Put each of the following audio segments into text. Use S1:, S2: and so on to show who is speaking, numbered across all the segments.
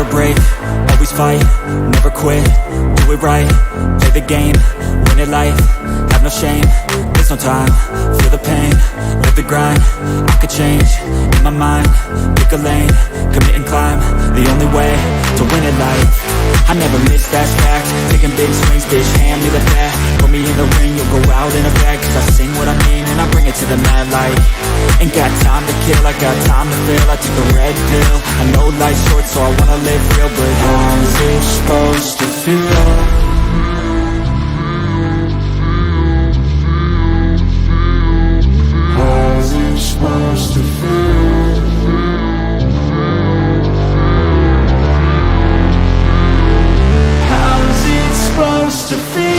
S1: never break, always fight, never quit, do it right, play the game, win it life, have no shame, there's no time, feel the pain, live the grind, I could change, in my mind, pick a lane, commit and climb, the only way to win it life. I never miss, that's fact, taking big swings, bitch, hand me the bat, put me in the ring, you'll go out in a bag, cause I sing what I mean and I bring it to the mad light. Ain't got time to kill, I got time to feel, I took the red pill, I know life's short so I wanna live real, but how's it supposed to feel? How's it supposed to feel? How's it supposed to feel?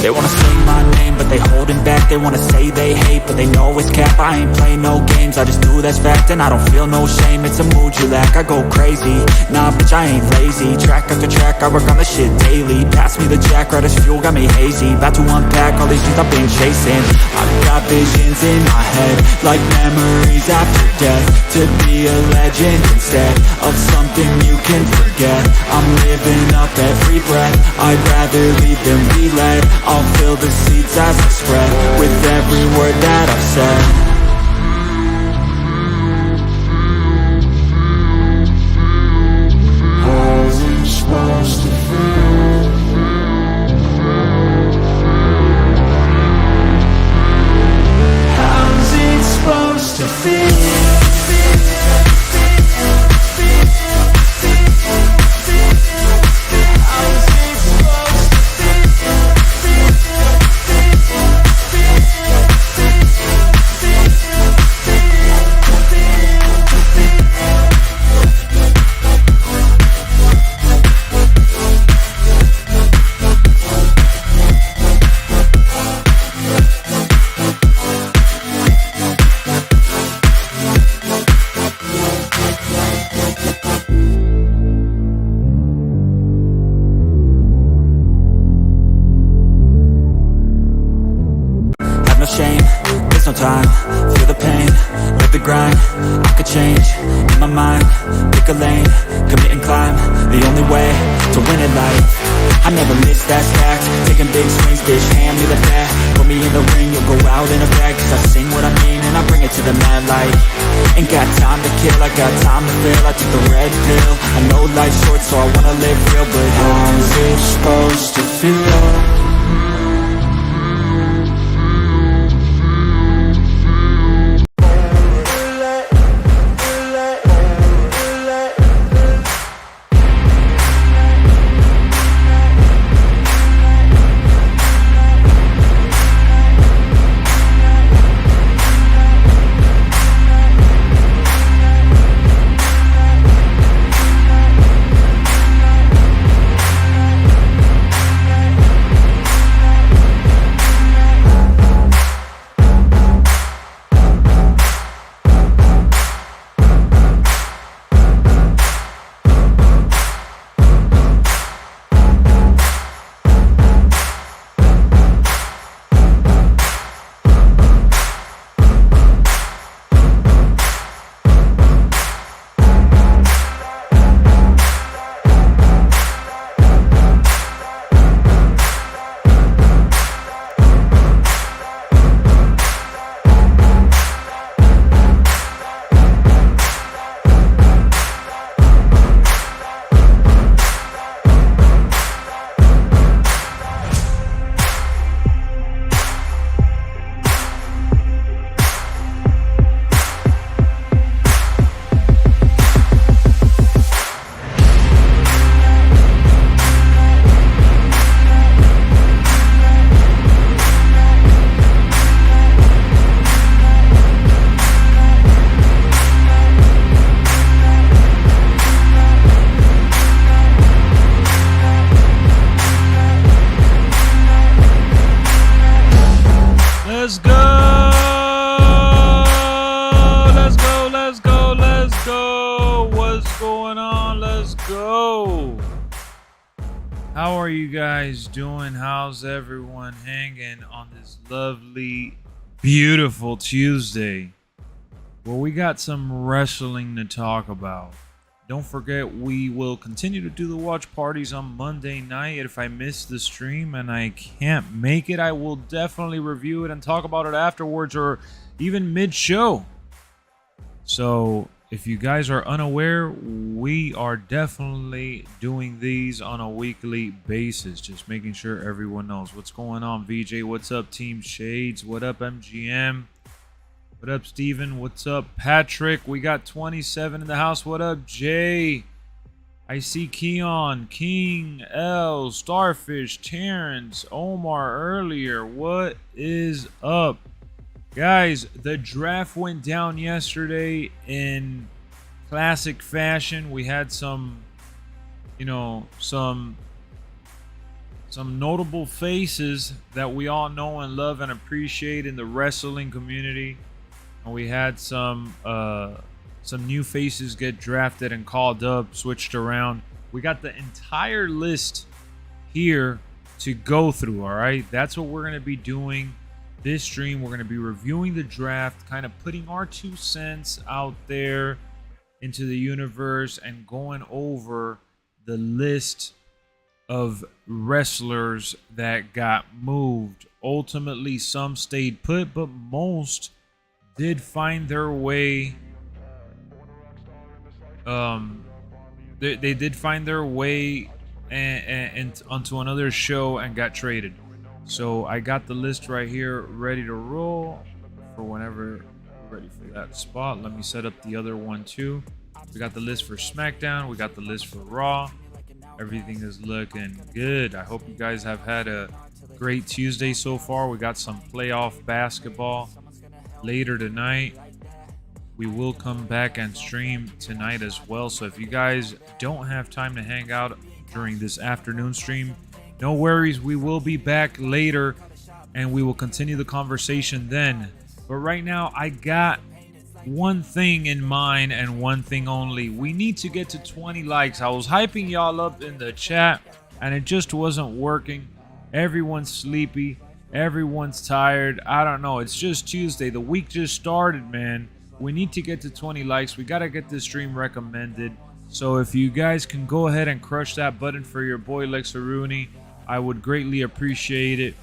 S1: They wanna say my name, but they holding back. They wanna say they hate, but they know it's cap. I ain't play no games, I just do that's fact. And I don't feel no shame, it's a mood you lack. I go crazy, nah bitch I ain't lazy. Track after track, I work on this shit daily. Pass me the jack, right as fuel, got me hazy. About to unpack all these things I've been chasing. I've got visions in my head, like memories after death. To be a legend instead of something you can forget. I'm living up every breath, I'd rather lead than be led. I'll fill the seeds as I spread, with every word that I've said. How's it supposed to feel? How's it supposed to feel? Shame, there's no time, feel the pain, live the grind, I could change, in my mind, pick a lane, commit and climb, the only way to win it life. I never miss, that's fact, taking big swings, bitch, hand me the bat, put me in the ring, you'll go out in a bag, cause I sing what I mean and I bring it to the mad light. Ain't got time to kill, I got time to feel, I took the red pill, I know life's short so I wanna live real, but how's it supposed to feel?
S2: going on? Let's go. How are you guys doing? How's everyone hanging on this lovely, beautiful Tuesday? Well, we got some wrestling to talk about. Don't forget, we will continue to do the watch parties on Monday night. If I miss the stream and I can't make it, I will definitely review it and talk about it afterwards or even mid-show. So if you guys are unaware, we are definitely doing these on a weekly basis. Just making sure everyone knows what's going on. VJ, what's up? Team Shades, what up? MGM, what up? Steven, what's up? Patrick, we got 27 in the house. What up? Jay, I see Keon, King, L, Starfish, Terrence, Omar earlier. What is up? Guys, the draft went down yesterday in classic fashion. We had some notable faces that we all know and love and appreciate in the wrestling community. And we had some new faces get drafted and called up, switched around. We got the entire list here to go through, all right? That's what we're going to be doing. This stream, we're going to be reviewing the draft, kind of putting our 2 cents out there into the universe and going over the list of wrestlers that got moved. Ultimately, some stayed put, but most did find their way. They did find their way and onto another show and got traded. So I got the list right here ready to roll for whenever we're ready for that spot. Let me set up the other one too. We got the list for SmackDown. We got the list for Raw. Everything is looking good. I hope you guys have had a great Tuesday so far. We got some playoff basketball later tonight. We will come back and stream tonight as well. So if you guys don't have time to hang out during this afternoon stream, no worries, we will be back later and we will continue the conversation then. But right now, I got one thing in mind and one thing only. We need to get to 20 likes. I was hyping y'all up in the chat and it just wasn't working. Everyone's sleepy. Everyone's tired. I don't know. It's just Tuesday. The week just started, man. We need to get to 20 likes. We got to get this stream recommended. So if you guys can go ahead and crush that button for your boy Lexx, I would greatly appreciate it.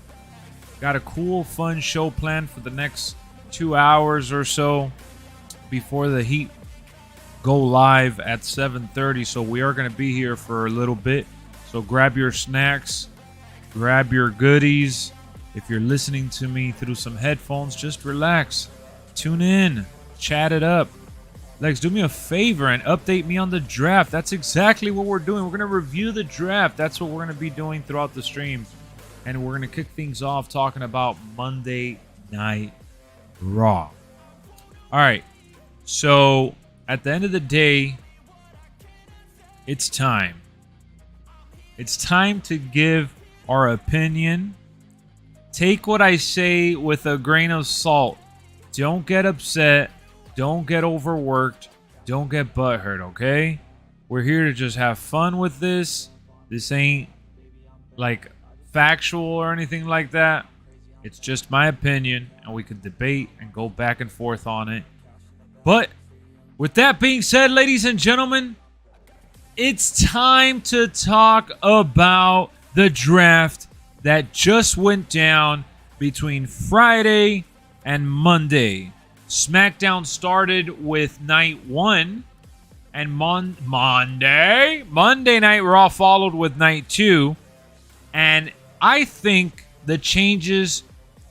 S2: Got a cool, fun show planned for the next 2 hours or so before the Heat go live at 7:30. So we are going to be here for a little bit. So grab your snacks, grab your goodies. If you're listening to me through some headphones, just relax. Tune in, chat it up. Lex, do me a favor and update me on the draft. That's exactly what we're doing. We're going to review the draft. That's what we're going to be doing throughout the stream. And we're going to kick things off talking about Monday Night Raw. All right. So, at the end of the day, it's time. It's time to give our opinion. Take what I say with a grain of salt. Don't get upset. Don't get overworked. Don't get butthurt, okay? We're here to just have fun with this. This ain't like factual or anything like that. It's just my opinion, and we can debate and go back and forth on it. But with that being said, ladies and gentlemen, it's time to talk about the draft that just went down between Friday and Monday. SmackDown started with night 1, and Monday Night Raw followed with night 2. And I think the changes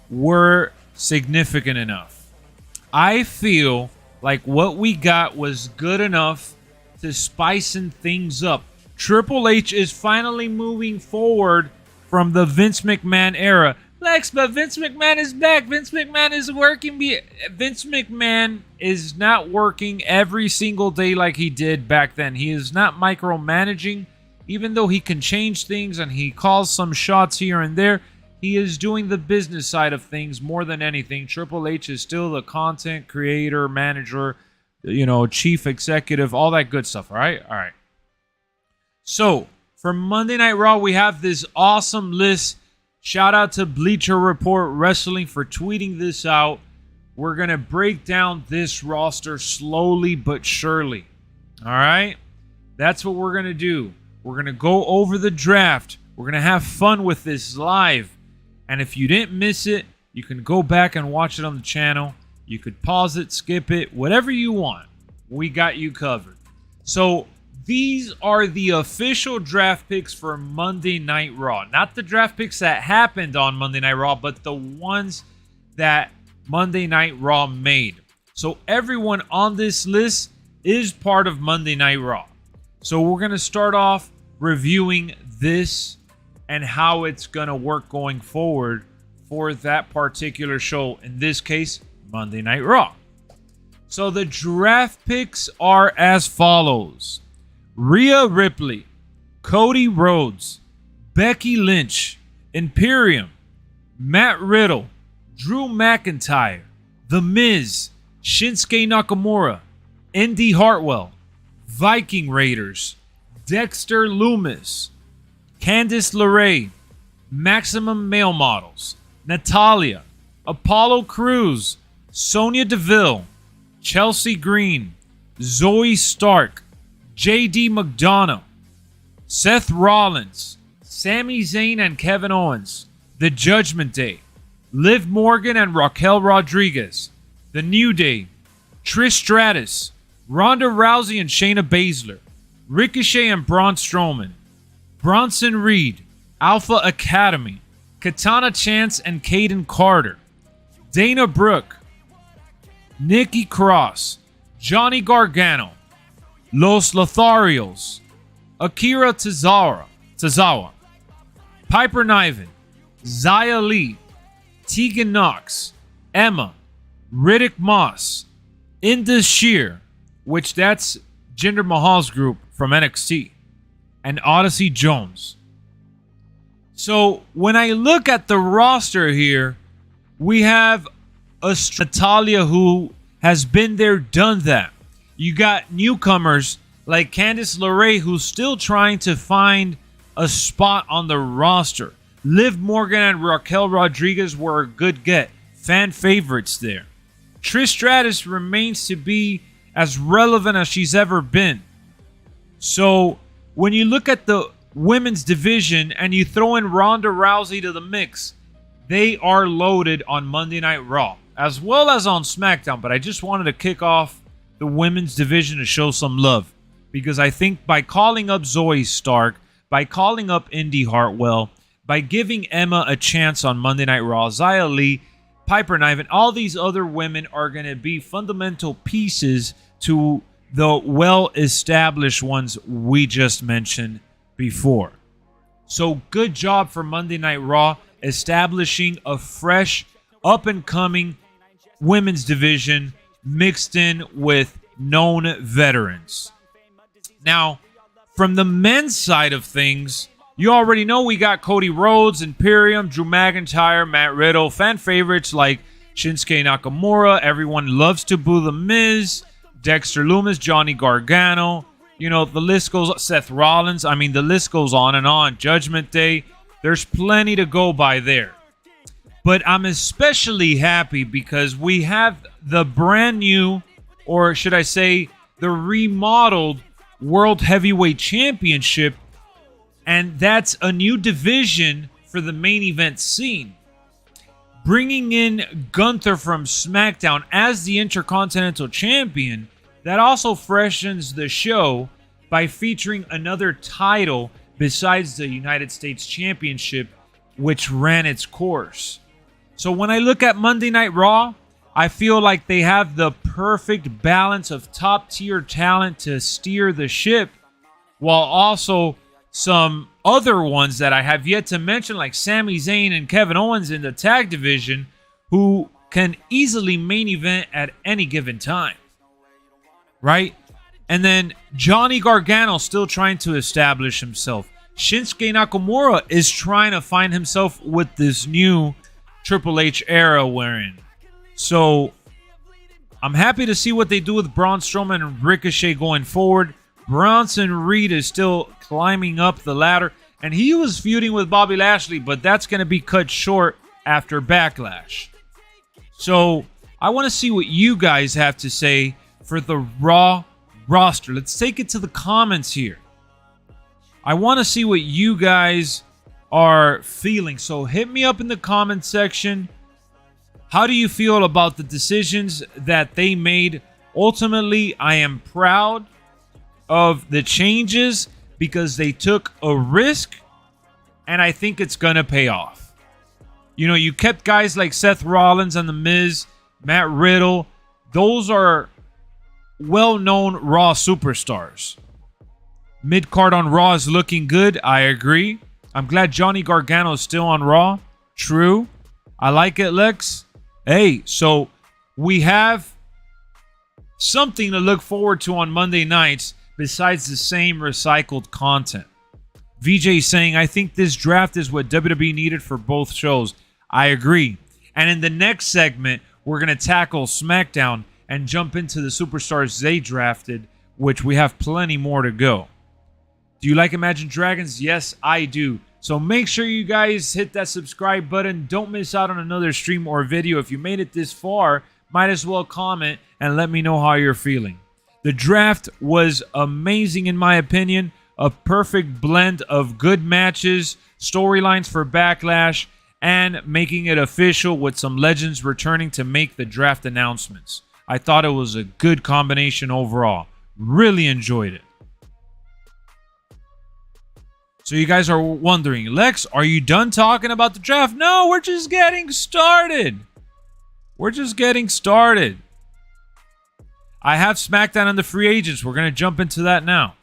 S2: were significant enough. I feel like what we got was good enough to spicing things up. Triple H is finally moving forward from the Vince McMahon era. Lex, but Vince McMahon is back. Vince McMahon is working. Vince McMahon is not working every single day like he did back then. He is not micromanaging. Even though he can change things and he calls some shots here and there, he is doing the business side of things more than anything. Triple H is still the content creator, manager, chief executive, all that good stuff. All right. So for Monday Night Raw, we have this awesome list. Shout out to Bleacher Report Wrestling for tweeting this out. We're going to break down this roster slowly but surely. All right? That's what we're going to do. We're going to go over the draft. We're going to have fun with this live. And if you didn't miss it, you can go back and watch it on the channel. You could pause it, skip it, whatever you want. We got you covered. So these are the official draft picks for Monday Night Raw. Not the draft picks that happened on Monday Night Raw, but the ones that Monday Night Raw made. So everyone on this list is part of Monday Night Raw. So we're going to start off reviewing this and how it's going to work going forward for that particular show. In this case, Monday Night Raw. So the draft picks are as follows. Rhea Ripley, Cody Rhodes, Becky Lynch, Imperium, Matt Riddle, Drew McIntyre, The Miz, Shinsuke Nakamura, Indy Hartwell, Viking Raiders, Dexter Lumis, Candice LeRae, Maximum Male Models, Natalia, Apollo Crews, Sonya Deville, Chelsea Green, Zoe Stark, J.D. McDonough, Seth Rollins, Sami Zayn and Kevin Owens, The Judgment Day, Liv Morgan and Raquel Rodriguez, The New Day, Trish Stratus, Ronda Rousey and Shayna Baszler, Ricochet and Braun Strowman, Bronson Reed, Alpha Academy, Katana Chance and Caden Carter, Dana Brooke, Nikki Cross, Johnny Gargano, Los Lotharios, Akira Tozawa, Piper Niven, Xia Li, Tegan Knox, Emma, Riddick Moss, Indus Shear, which that's Jinder Mahal's group from NXT, and Odyssey Jones. So when I look at the roster here, we have a Natalia who has been there, done that. You got newcomers like Candice LeRae, who's still trying to find a spot on the roster. Liv Morgan and Raquel Rodriguez were a good get. Fan favorites there. Trish Stratus remains to be as relevant as she's ever been. So when you look at the women's division and you throw in Ronda Rousey to the mix, they are loaded on Monday Night Raw, as well as on SmackDown. But I just wanted to kick off the women's division to show some love, because I think by calling up Zoe Stark, by calling up Indy Hartwell, by giving Emma a chance on Monday Night Raw, Xia Li, Piper Niven, all these other women are going to be fundamental pieces to the well-established ones we just mentioned before. So good job for Monday Night Raw establishing a fresh, up-and-coming women's division mixed in with known veterans. Now, from the men's side of things, you already know we got Cody Rhodes, Imperium, Drew McIntyre, Matt Riddle, fan favorites like Shinsuke Nakamura. Everyone loves to boo The Miz, Dexter Lumis, Johnny Gargano. The list goes, Seth Rollins. I mean, the list goes on and on. Judgment Day. There's plenty to go by there. But I'm especially happy because we have the brand new, or should I say, the remodeled World Heavyweight Championship. And that's a new division for the main event scene. Bringing in Gunther from SmackDown as the Intercontinental Champion, that also freshens the show by featuring another title besides the United States Championship, which ran its course. So when I look at Monday Night Raw, I feel like they have the perfect balance of top-tier talent to steer the ship, while also some other ones that I have yet to mention, like Sami Zayn and Kevin Owens in the tag division, who can easily main event at any given time. Right? And then Johnny Gargano still trying to establish himself. Shinsuke Nakamura is trying to find himself with this new Triple H era we're in. So I'm happy to see what they do with Braun Strowman and Ricochet going forward. Bronson Reed is still climbing up the ladder, and he was feuding with Bobby Lashley, but that's going to be cut short after Backlash. So I want to see what you guys have to say for the Raw roster. Let's take it to the comments here. I want to see what you guys are feeling. So hit me up in the comment section. How do you feel about the decisions that they made? Ultimately, I am proud of the changes because they took a risk, and I think it's going to pay off. You know, you kept guys like Seth Rollins and The Miz, Matt Riddle. Those are well-known Raw superstars. Mid-card on Raw is looking good. I agree. I'm glad Johnny Gargano is still on Raw. True. I like it, Lex. Hey, so we have something to look forward to on Monday nights besides the same recycled content. VJ saying, I think this draft is what WWE needed for both shows. I agree. And in the next segment, we're going to tackle SmackDown and jump into the superstars they drafted, which we have plenty more to go. Do you like Imagine Dragons? Yes, I do. So make sure you guys hit that subscribe button. Don't miss out on another stream or video. If you made it this far, might as well comment and let me know how you're feeling. The draft was amazing in my opinion. A perfect blend of good matches, storylines for Backlash, and making it official with some legends returning to make the draft announcements. I thought it was a good combination overall. Really enjoyed it. So you guys are wondering, Lex, are you done talking about the draft? No, we're just getting started. We're just getting started. I have SmackDown and the free agents. We're going to jump into that now.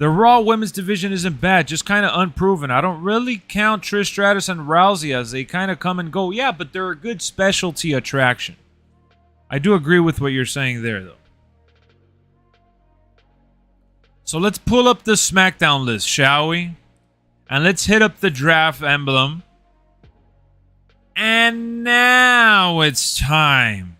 S2: The Raw women's division isn't bad, just kind of unproven. I don't really count Trish Stratus and Rousey as they kind of come and go. Yeah, but they're a good specialty attraction. I do agree with what you're saying there, though. So let's pull up the SmackDown list, shall we? And let's hit up the draft emblem. And now it's time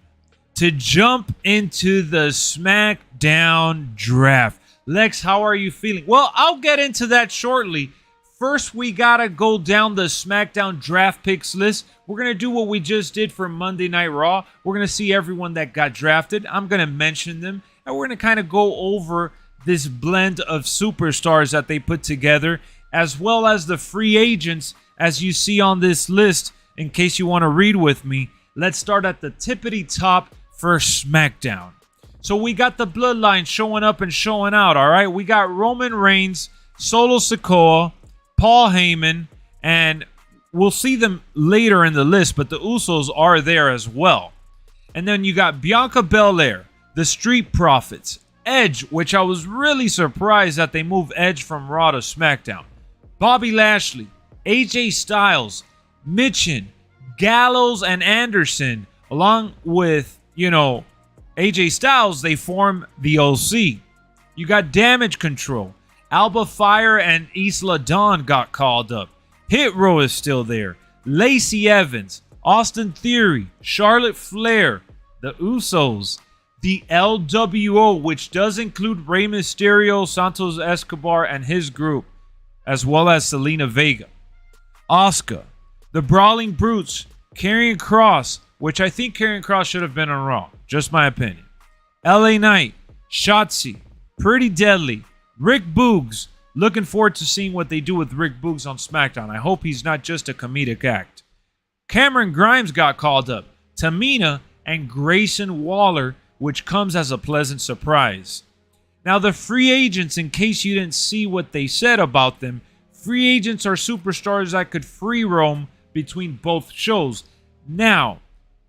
S2: to jump into the SmackDown draft. Lex, how are you feeling? Well, I'll get into that shortly. First, we gotta go down the SmackDown draft picks list. We're gonna do what we just did for Monday Night Raw. We're gonna see everyone that got drafted. I'm gonna mention them, and we're gonna kind of go over this blend of superstars that they put together, as well as the free agents, as you see on this list, in case you want to read with me. Let's start at the tippity top for SmackDown. So we got the Bloodline showing up and showing out, all right? We got Roman Reigns, Solo Sikoa, Paul Heyman, and we'll see them later in the list, but the Usos are there as well. And then you got Bianca Belair, the Street Profits, Edge, which I was really surprised that they moved Edge from Raw to SmackDown, Bobby Lashley, AJ Styles, Michin, Gallows, and Anderson, along with, AJ Styles, they form the OC. You got Damage Control. Alba Fire and Isla Dawn got called up. Hit Row is still there. Lacey Evans, Austin Theory, Charlotte Flair, the Usos, the LWO, which does include Rey Mysterio, Santos Escobar, and his group, as well as Selena Vega. Asuka, the Brawling Brutes, Karrion Kross, which I think Karrion Kross should have been on Raw. Just my opinion. LA Knight, Shotzi, Pretty Deadly, Rick Boogs. Looking forward to seeing what they do with Rick Boogs on SmackDown. I hope he's not just a comedic act. Cameron Grimes got called up. Tamina and Grayson Waller, which comes as a pleasant surprise. Now the free agents, in case you didn't see what they said about them, free agents are superstars that could free roam between both shows. Now,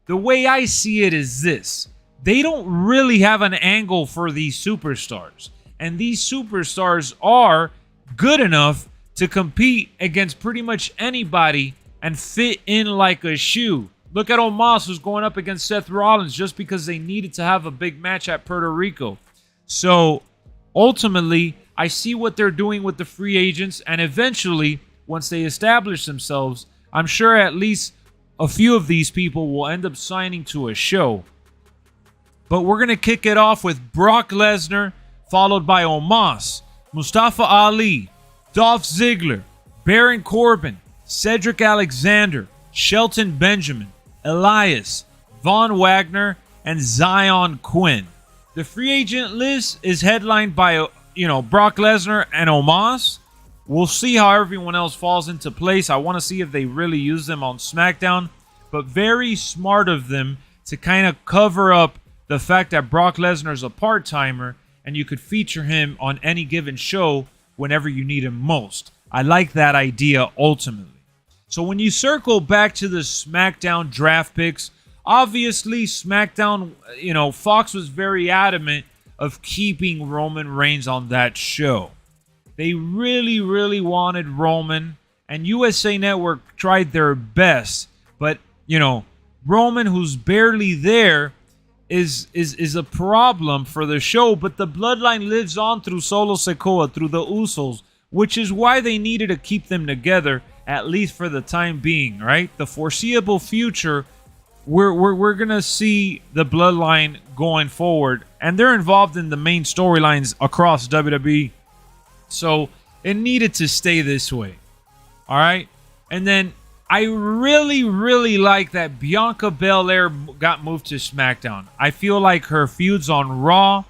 S2: the way I see it is this. They don't really have an angle for these superstars. And these superstars are good enough to compete against pretty much anybody and fit in like a shoe. Look at Omos, who's going up against Seth Rollins just because they needed to have a big match at Puerto Rico. So, ultimately, I see what they're doing with the free agents, and eventually, once they establish themselves, I'm sure at least a few of these people will end up signing to a show. But we're going to kick it off with Brock Lesnar, followed by Omos, Mustafa Ali, Dolph Ziggler, Baron Corbin, Cedric Alexander, Shelton Benjamin, Elias, Von Wagner, and Zion Quinn. The free agent list is headlined by, Brock Lesnar and Omos. We'll see how everyone else falls into place. I want to see if they really use them on SmackDown, but very smart of them to kind of cover up the fact that Brock Lesnar is a part-timer and you could feature him on any given show whenever you need him most. I like that idea ultimately. So when you circle back to the SmackDown draft picks, obviously SmackDown, Fox was very adamant of keeping Roman Reigns on that show. They really, really wanted Roman, and USA Network tried their best, but, Roman, who's barely there, is a problem for the show, but the bloodline lives on through Solo Sikoa, through the Usos, which is why they needed to keep them together, at least for the time being, right? The foreseeable future, we're gonna see the bloodline going forward, and they're involved in the main storylines across WWE, so it needed to stay this way. All right, and then I really, really like that Bianca Belair got moved to SmackDown. I feel like her feuds on Raw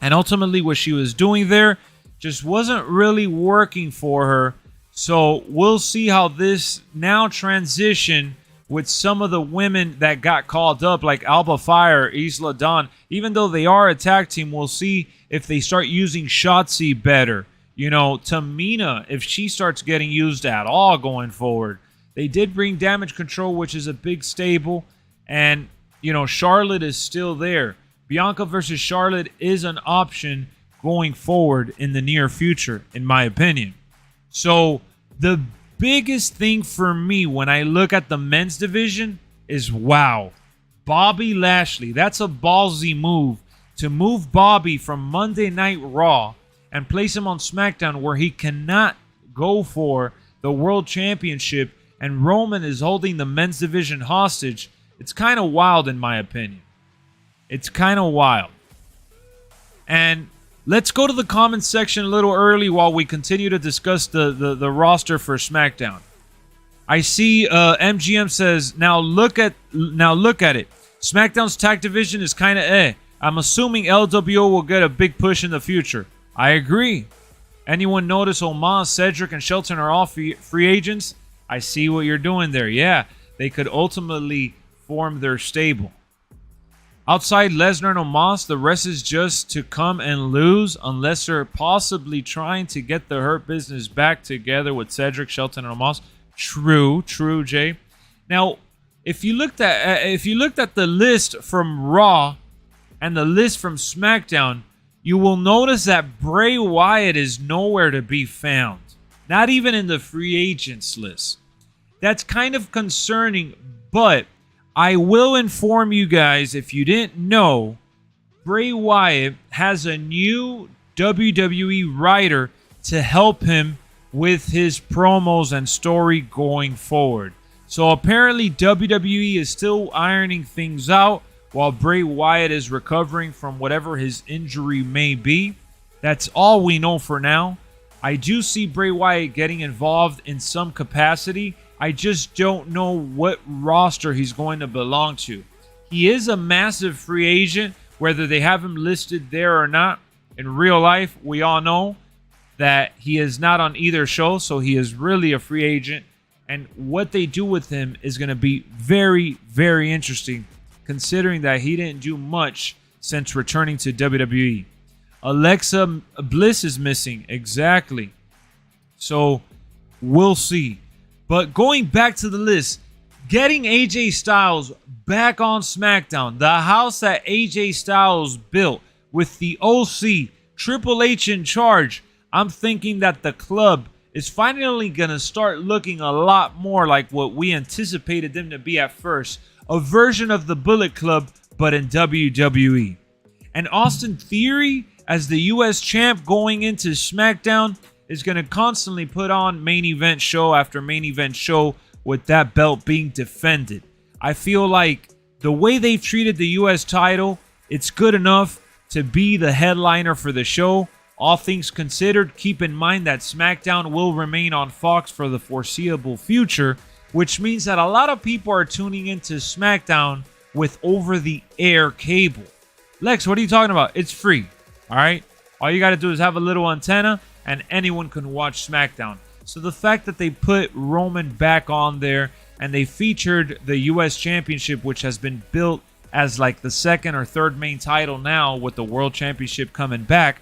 S2: and ultimately what she was doing there just wasn't really working for her. So we'll see how this now transition with some of the women that got called up, like Alba Fire, Isla Dawn. Even though they are a tag team, we'll see if they start using Shotzi better. Tamina, if she starts getting used at all going forward. They did bring Damage Control, which is a big stable. And, Charlotte is still there. Bianca versus Charlotte is an option going forward in the near future, in my opinion. So, the biggest thing for me when I look at the men's division is, wow, Bobby Lashley. That's a ballsy move to move Bobby from Monday Night Raw and place him on SmackDown where he cannot go for the World Championship and Roman is holding the men's division hostage. It's kind of wild in my opinion. It's kind of wild. And let's go to the comments section a little early while we continue to discuss the roster for SmackDown. I see MGM says, now look at it. SmackDown's tag division is kind of I'm assuming LWO will get a big push in the future. I agree. Anyone notice Omos, Cedric, and Shelton are all free agents? I see what you're doing there. Yeah, they could ultimately form their stable. Outside Lesnar and Omos, the rest is just to come and lose unless they're possibly trying to get the Hurt Business back together with Cedric, Shelton, and Omos. True, Jay. Now, if you looked at the list from Raw and the list from SmackDown, you will notice that Bray Wyatt is nowhere to be found. Not even in the free agents list. That's kind of concerning, but I will inform you guys, if you didn't know, Bray Wyatt has a new WWE writer to help him with his promos and story going forward. So apparently WWE is still ironing things out while Bray Wyatt is recovering from whatever his injury may be. That's all we know for now. I do see Bray Wyatt getting involved in some capacity. I just don't know what roster he's going to belong to. He is a massive free agent, whether they have him listed there or not. In real life, we all know that he is not on either show, so he is really a free agent. And what they do with him is going to be very, very interesting, considering that he didn't do much since returning to WWE. Alexa Bliss is missing. Exactly. So, we'll see. But going back to the list, getting AJ Styles back on SmackDown, the house that AJ Styles built with the OC, Triple H in charge, I'm thinking that the club is finally going to start looking a lot more like what we anticipated them to be at first. A version of the Bullet Club, but in WWE. And Austin Theory, as the US champ going into SmackDown, is going to constantly put on main event show after main event show with that belt being defended. I feel like the way they've treated the US title It's good enough to be the headliner for the show. All things considered, keep in mind that SmackDown will remain on Fox for the foreseeable future, which means that a lot of people are tuning into SmackDown with over-the-air cable. Lex, what are you talking about? It's free, all right? All you got to do is have a little antenna, and anyone can watch SmackDown. So the fact that they put Roman back on there, and they featured the U.S. Championship, which has been built as like the second or third main title now with the World Championship coming back,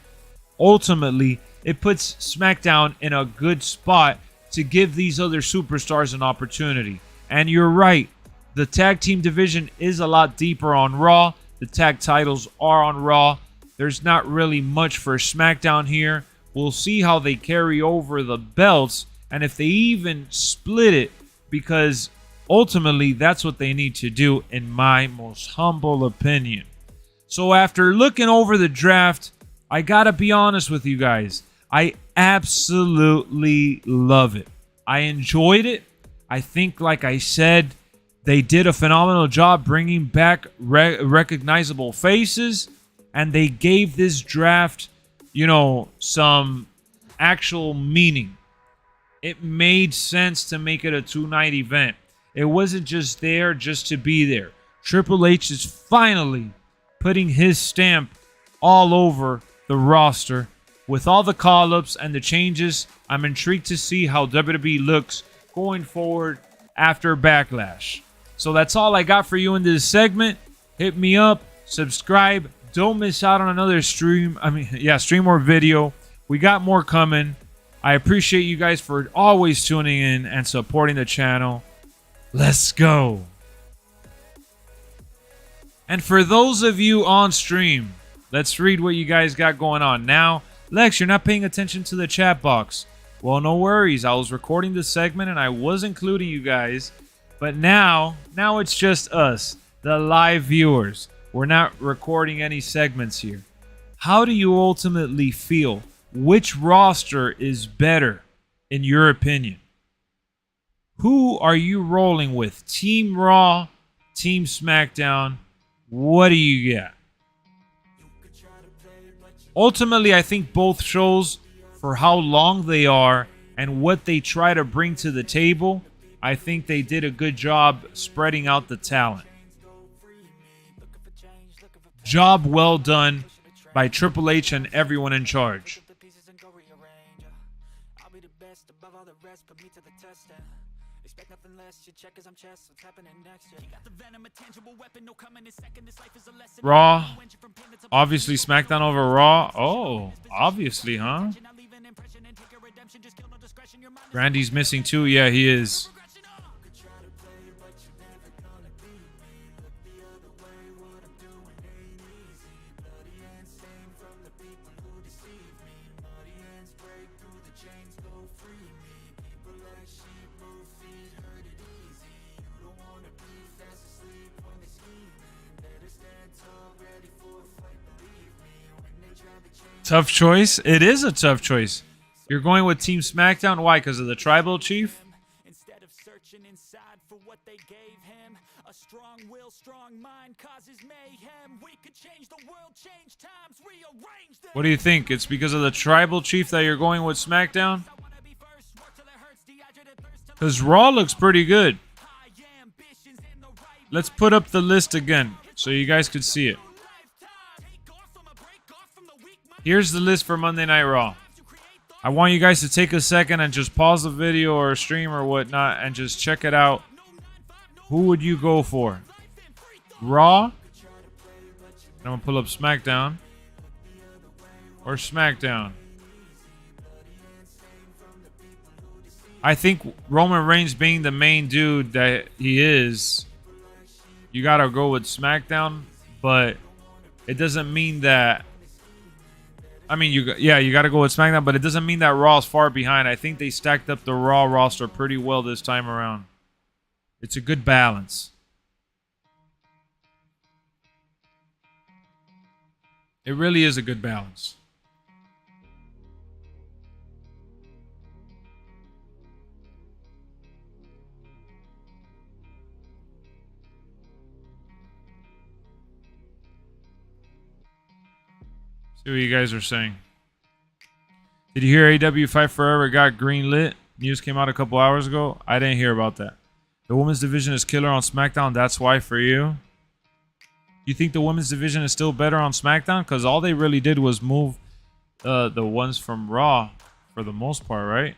S2: ultimately, it puts SmackDown in a good spot to give these other superstars an opportunity. And you're right, the tag team division is a lot deeper on Raw. The tag titles are on Raw. There's not really much for SmackDown here. We'll see how they carry over the belts and if they even split it, because ultimately that's what they need to do in my most humble opinion. So after looking over the draft, I gotta be honest with you guys. I absolutely love it. I enjoyed it. I think, like I said, they did a phenomenal job bringing back recognizable faces, and they gave this draft, some actual meaning. It made sense to make it a two-night event. It wasn't just there just to be there. Triple H is finally putting his stamp all over the roster. With all the call-ups and the changes, I'm intrigued to see how WWE looks going forward after Backlash. So that's all I got for you in this segment. Hit me up, subscribe, don't miss out on another stream or video. We got more coming. I appreciate you guys for always tuning in and supporting the channel. Let's go. And for those of you on stream, let's read what you guys got going on. Now, Lex, you're not paying attention to the chat box. Well, no worries. I was recording this segment and I was including you guys. But now it's just us, the live viewers. We're not recording any segments here. How do you ultimately feel? Which roster is better, in your opinion? Who are you rolling with? Team Raw, Team SmackDown? What do you got? Ultimately, I think both shows, for how long they are and what they try to bring to the table, I think they did a good job spreading out the talent. Job well done by Triple H and everyone in charge. Raw. Obviously SmackDown over Raw. Oh, obviously, huh? Randy's missing too. Yeah, he is. Tough choice. It is a tough choice. You're going with Team SmackDown. Why? Because of the Tribal Chief? Instead of searching inside for what they gave him, a strong will, strong mind causes mayhem. We could change the world, change times, rearrange them. What do you think? It's because of the Tribal Chief that you're going with SmackDown? Because Raw looks pretty good. Let's put up the list again so you guys could see it. Here's the list for Monday Night Raw. I want you guys to take a second and just pause the video or stream or whatnot and just check it out. Who would you go for? Raw? I'm going to pull up SmackDown. Or SmackDown. I think Roman Reigns being the main dude that he is, you got to go with SmackDown. But it doesn't mean that... I mean, you got to go with SmackDown, but it doesn't mean that Raw is far behind. I think they stacked up the Raw roster pretty well this time around. It's a good balance. It really is a good balance. See what you guys are saying. Did you hear AW Fight Forever got green lit? News came out a couple hours ago. I didn't hear about that. The women's division is killer on SmackDown. That's why for you. You think the women's division is still better on SmackDown? Because all they really did was move the ones from Raw for the most part, right?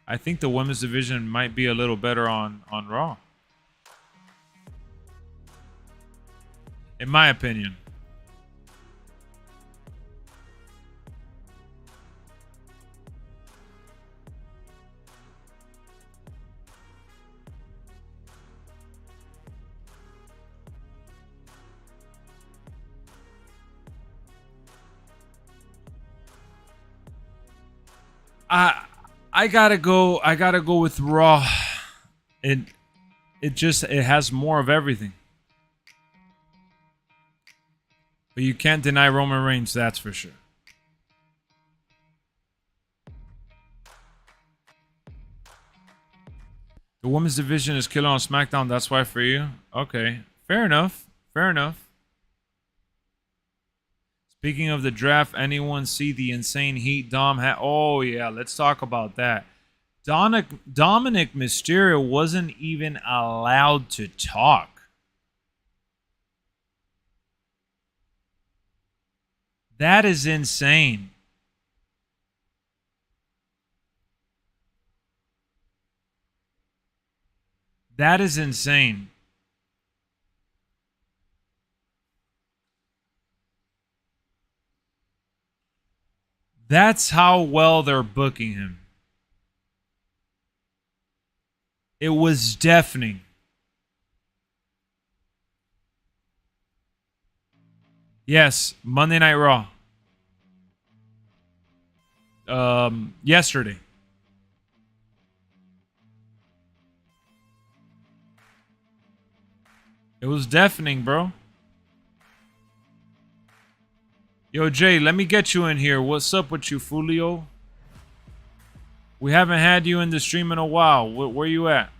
S2: I think the women's division might be a little better on Raw. In my opinion. I gotta go with Raw. It has more of everything. But you can't deny Roman Reigns, that's for sure. The women's division is killer on SmackDown, that's why for you. Okay. Fair enough. Fair enough. Speaking of the draft, anyone see the insane heat Dom had? Oh, yeah, let's talk about that. Dominic Mysterio wasn't even allowed to talk. That is insane. That is insane. That's how well they're booking him. It was deafening. Yes, Monday Night Raw. Yesterday. It was deafening, bro. Yo, Jay, let me get you in here. What's up with you, Fulio? We haven't had you in the stream in a while. Where you at?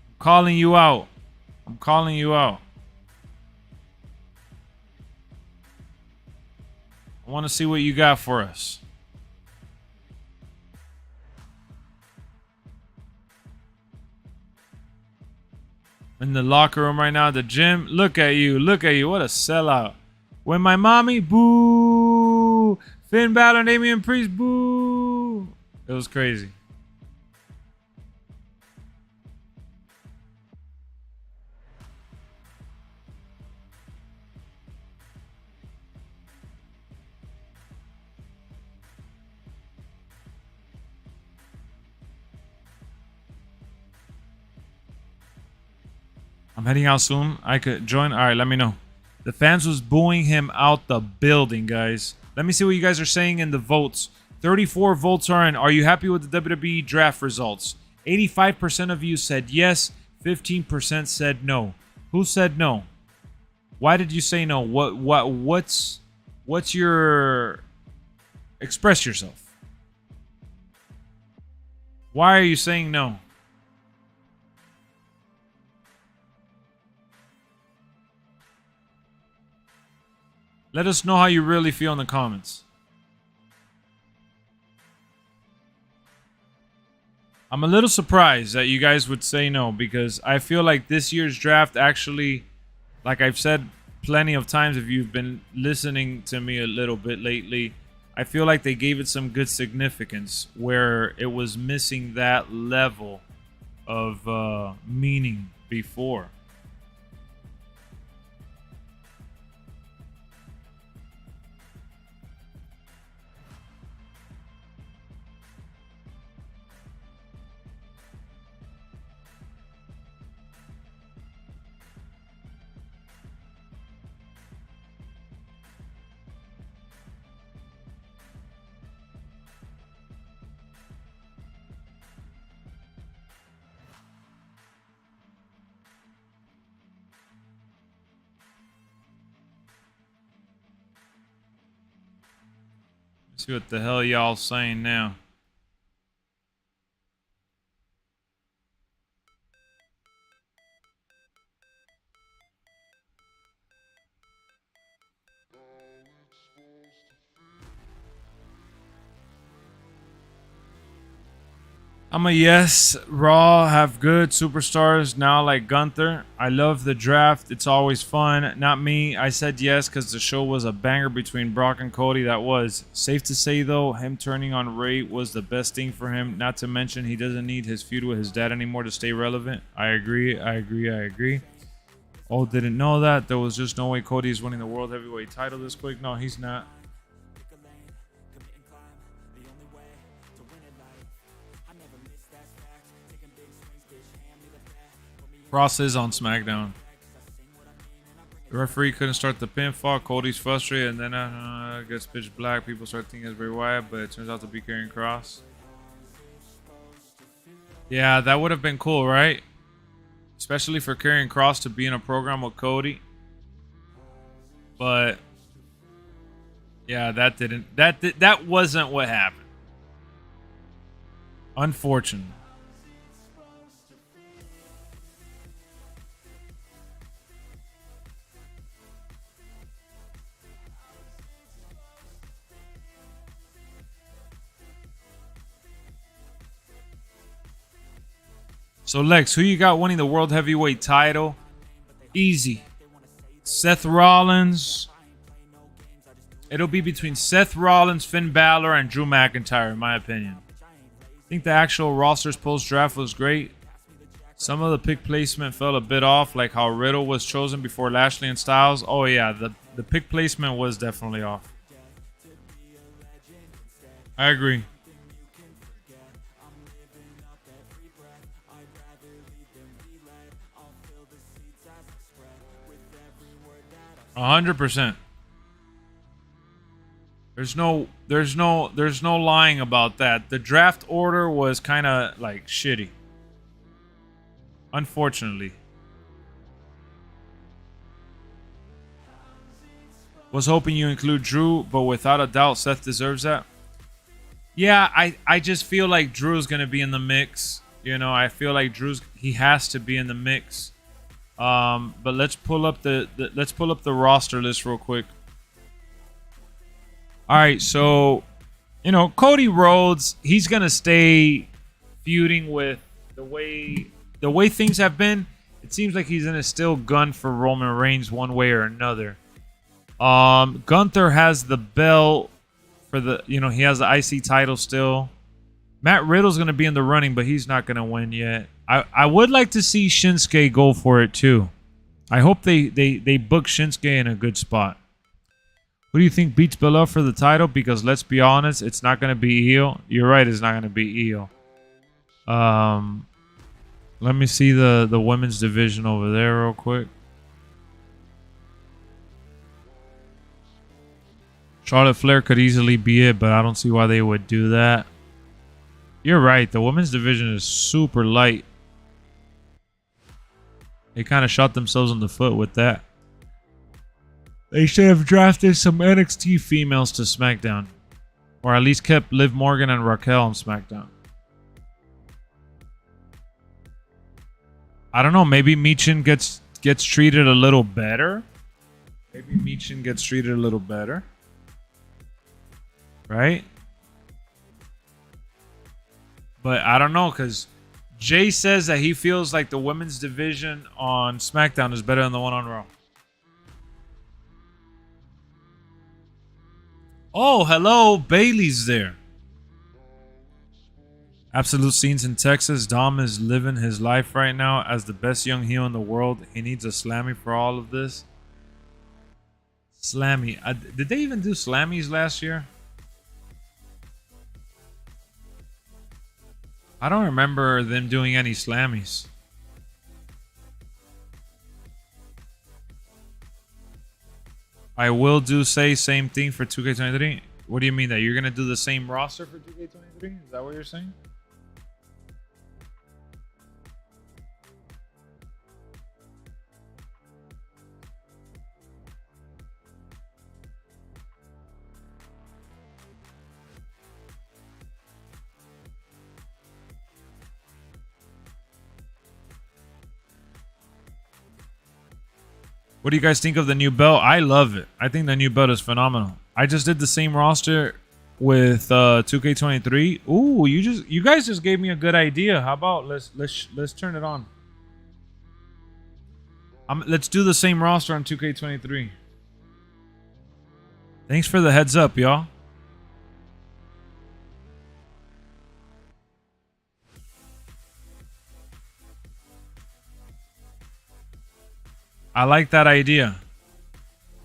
S2: I'm calling you out. I'm calling you out. I want to see what you got for us. In the locker room right now, the gym. Look at you. Look at you. What a sellout. When my mommy, boo. Finn Balor, Damian Priest, boo. It was crazy. I'm heading out soon. I could join. All right, let me know. The fans was booing him out the building, guys. Let me see what you guys are saying in the votes. 34 votes are in. Are you happy with the WWE draft results? 85% of you said yes. 15% said no. Who said no? Why did you say no? What's your... Express yourself. Why are you saying no? Let us know how you really feel in the comments. I'm a little surprised that you guys would say no, because I feel like this year's draft actually, like I've said plenty of times if you've been listening to me a little bit lately, I feel like they gave it some good significance where it was missing that level of meaning before. See what the hell y'all saying now. I'm a yes. Raw have good superstars now like Gunther. I love the draft. It's always fun. Not me. I said yes because the show was a banger between Brock and Cody. That was. Safe to say, though, him turning on Ray was the best thing for him. Not to mention he doesn't need his feud with his dad anymore to stay relevant. I agree. I agree. I agree. Oh, didn't know that. There was just no way Cody is winning the World Heavyweight title this quick. No, he's not. Cross is on SmackDown. The referee couldn't start the pinfall. Cody's frustrated, and then gets pitch black. People start thinking it's Bray Wyatt, but it turns out to be Karrion Kross. Yeah, that would have been cool, right? Especially for Karrion Kross to be in a program with Cody. But yeah, that wasn't what happened. Unfortunately. So, Lex, who you got winning the World Heavyweight title? Easy. Seth Rollins. It'll be between Seth Rollins, Finn Balor, and Drew McIntyre, in my opinion. I think the actual roster's post-draft was great. Some of the pick placement fell a bit off, like how Riddle was chosen before Lashley and Styles. Oh, yeah, the pick placement was definitely off. I agree. 100%. There's no lying about that. The draft order was kind of like shitty. Unfortunately. Was hoping you include Drew, but without a doubt Seth deserves that. Yeah, I just feel like Drew's going to be in the mix. You know, I feel like he has to be in the mix. But let's pull up the roster list real quick. All right, so you know Cody Rhodes, he's gonna stay feuding with the way things have been. It seems like he's gonna still gun for Roman Reigns one way or another. Gunther has the belt for he has the IC title still. Matt Riddle's gonna be in the running, but he's not gonna win yet. I would like to see Shinsuke go for it too. I hope they book Shinsuke in a good spot. Who do you think beats Bella for the title? Because let's be honest, it's not going to be Io. You're right, it's not going to be Io. Let me see the women's division over there real quick. Charlotte Flair could easily be it, but I don't see why they would do that. You're right, the women's division is super light. They kind of shot themselves in the foot with that. They should have drafted some NXT females to SmackDown. Or at least kept Liv Morgan and Raquel on SmackDown. I don't know, maybe Michin gets treated a little better. Maybe Michin gets treated a little better. Right? But I don't know, because Jay says that he feels like the women's division on SmackDown is better than the one on Raw. Oh, hello. Bailey's there. Absolute scenes in Texas. Dom is living his life right now as the best young heel in the world. He needs a Slammy for all of this. Slammy. Did they even do Slammies last year? I don't remember them doing any Slammies. I will say same thing for 2K23. What do you mean that you're gonna do the same roster for 2K23? Is that what you're saying? What do you guys think of the new belt? I love it. I think the new belt is phenomenal. I just did the same roster with 2K23. Ooh, you guys just gave me a good idea. How about let's turn it on. Let's do the same roster on 2K23. Thanks for the heads up, y'all. I like that idea.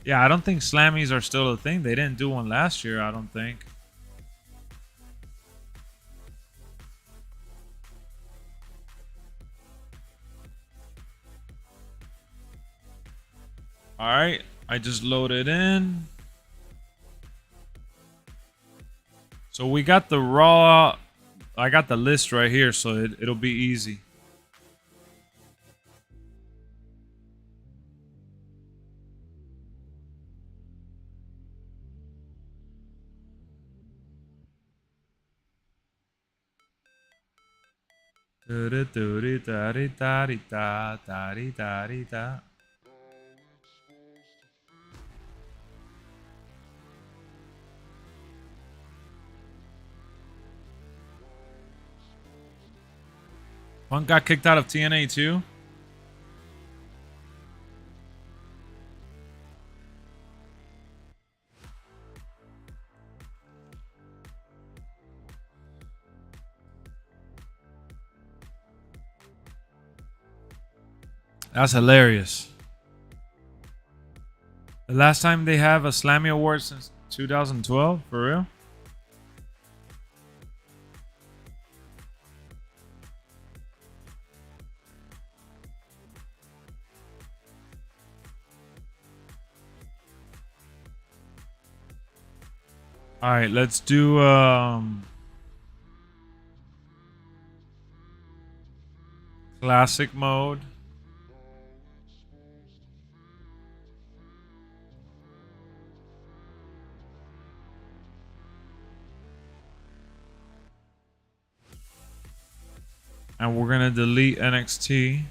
S2: Yeah, I don't think Slammies are still a thing. They didn't do one last year, I don't think. All right, I just loaded in. So we got the raw. I got the list right here, so it'll be easy. Punk got kicked out of TNA too. That's hilarious. The last time they have a Slammy Award since 2012, for real? All right, let's do classic mode. And we're gonna delete NXT.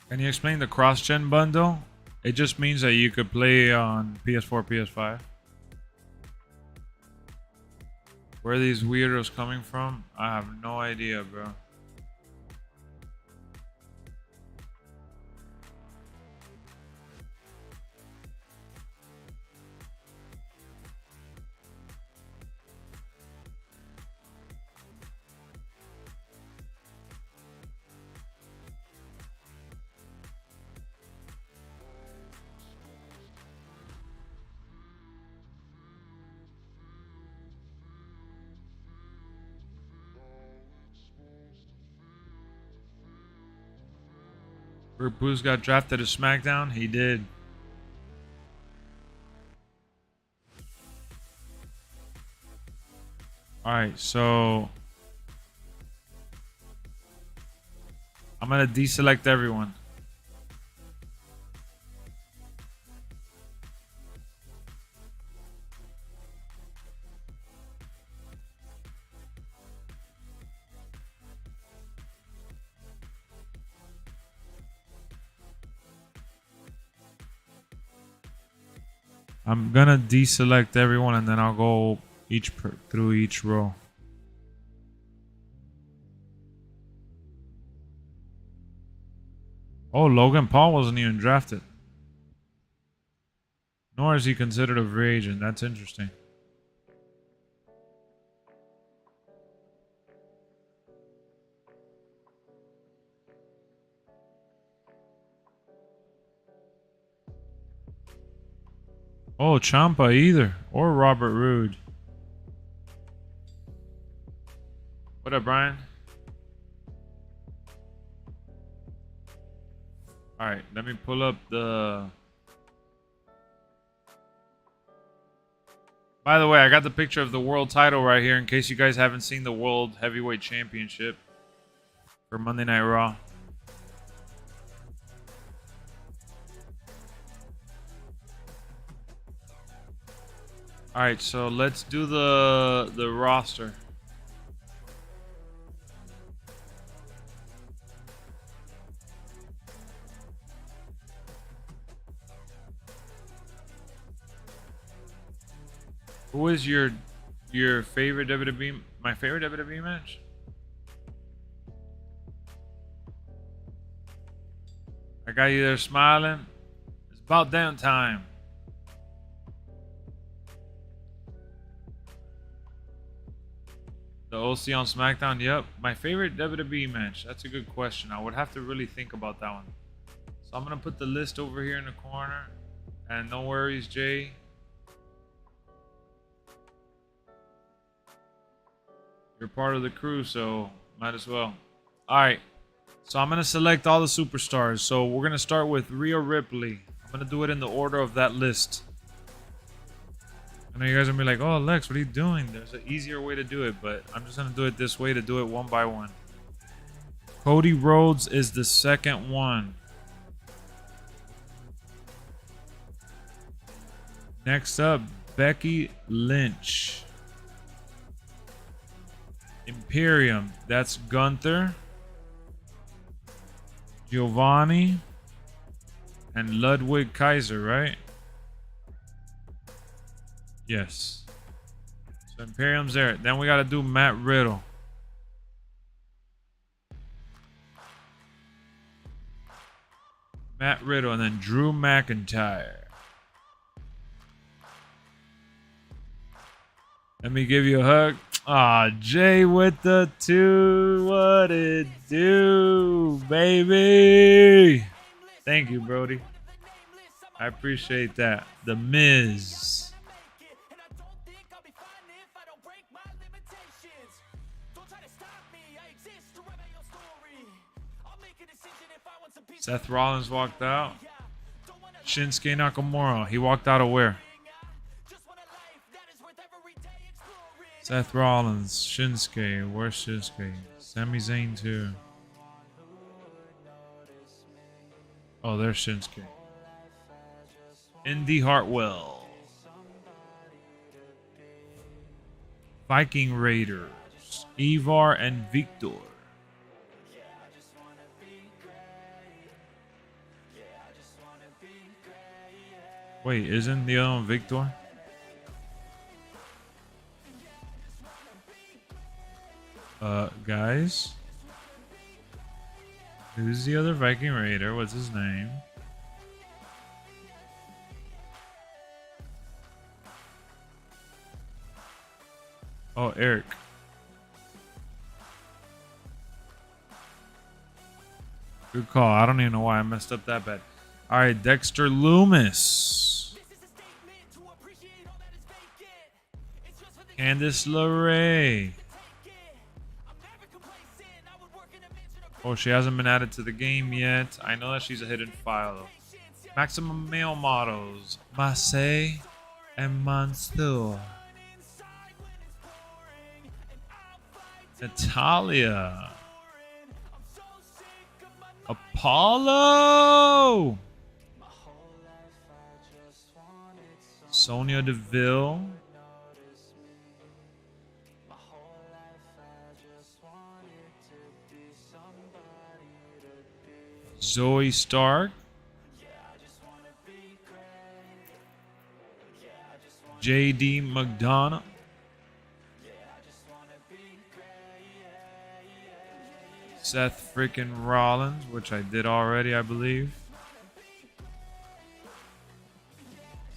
S2: Can you explain the cross-gen bundle? It just means that you could play on PS4, PS5. Where are these weirdos coming from? I have no idea, bro. Rick Booz got drafted to SmackDown. He did. All right, so I'm gonna deselect everyone. I'm gonna deselect everyone and then I'll go through each row. Oh, Logan Paul wasn't even drafted. Nor is he considered a free agent. That's interesting. Oh, Ciampa either. Or Robert Roode. What up, Brian? Alright, let me pull up the... By the way, I got the picture of the world title right here in case you guys haven't seen the World Heavyweight Championship for Monday Night Raw. All right, so let's do the roster. Who is your favorite WWE? My favorite WWE match? I got you there smiling. It's about damn time. The OC on SmackDown. Yep. My favorite WWE match. That's a good question. I would have to really think about that one. So I'm gonna put the list over here in the corner. And no worries, Jay. You're part of the crew, so might as well. Alright. So I'm gonna select all the superstars. So we're gonna start with Rhea Ripley. I'm gonna do it in the order of that list. I know you guys are gonna be like, "Oh, Lex, what are you doing?" There's an easier way to do it, but I'm just gonna do it this way to do it one by one. Cody Rhodes is the second one. Next up, Becky Lynch. Imperium, that's Gunther, Giovanni, and Ludwig Kaiser, right? Yes. So Imperium's there. Then we gotta do Matt Riddle. Matt Riddle, and then Drew McIntyre. Let me give you a hug. Ah, Jay with the 2. What it do, baby? Thank you, Brody. I appreciate that. The Miz. Seth Rollins walked out. Shinsuke Nakamura. He walked out of where? Seth Rollins, Shinsuke, where's Shinsuke? Sami Zayn too. Oh, there's Shinsuke. Indy Hartwell. Viking Raiders, Ivar and Victor. Wait, isn't the other one Victor? Guys, who's the other Viking Raider? What's his name? Oh, Eric. Good call. I don't even know why I messed up that bad. All right, Dexter Loomis. Candice LeRae. Oh, she hasn't been added to the game yet. I know that she's a hidden file, though. Maximum Male Models. Marseille and Mansour. Natalia. Apollo. Sonya Deville. Zoe Stark. JD McDonough. Seth freaking Rollins, which I did already, I believe.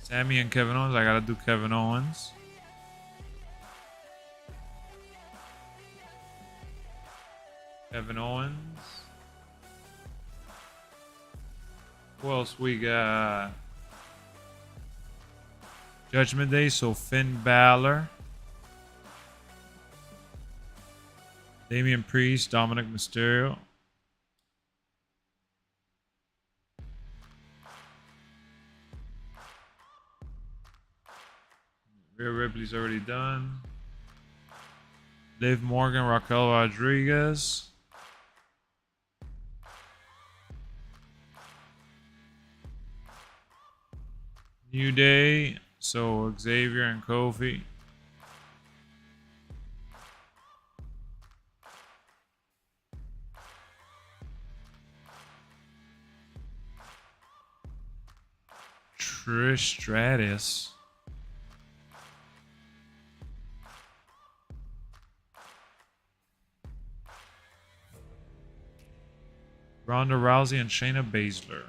S2: Sammy and Kevin Owens. I gotta do Kevin Owens. Kevin Owens. Who else we got? Judgment Day, so Finn Balor. Damian Priest, Dominic Mysterio. Rhea Ripley's already done. Liv Morgan, Raquel Rodriguez. New Day, so Xavier and Kofi. Trish Stratus. Ronda Rousey and Shayna Baszler.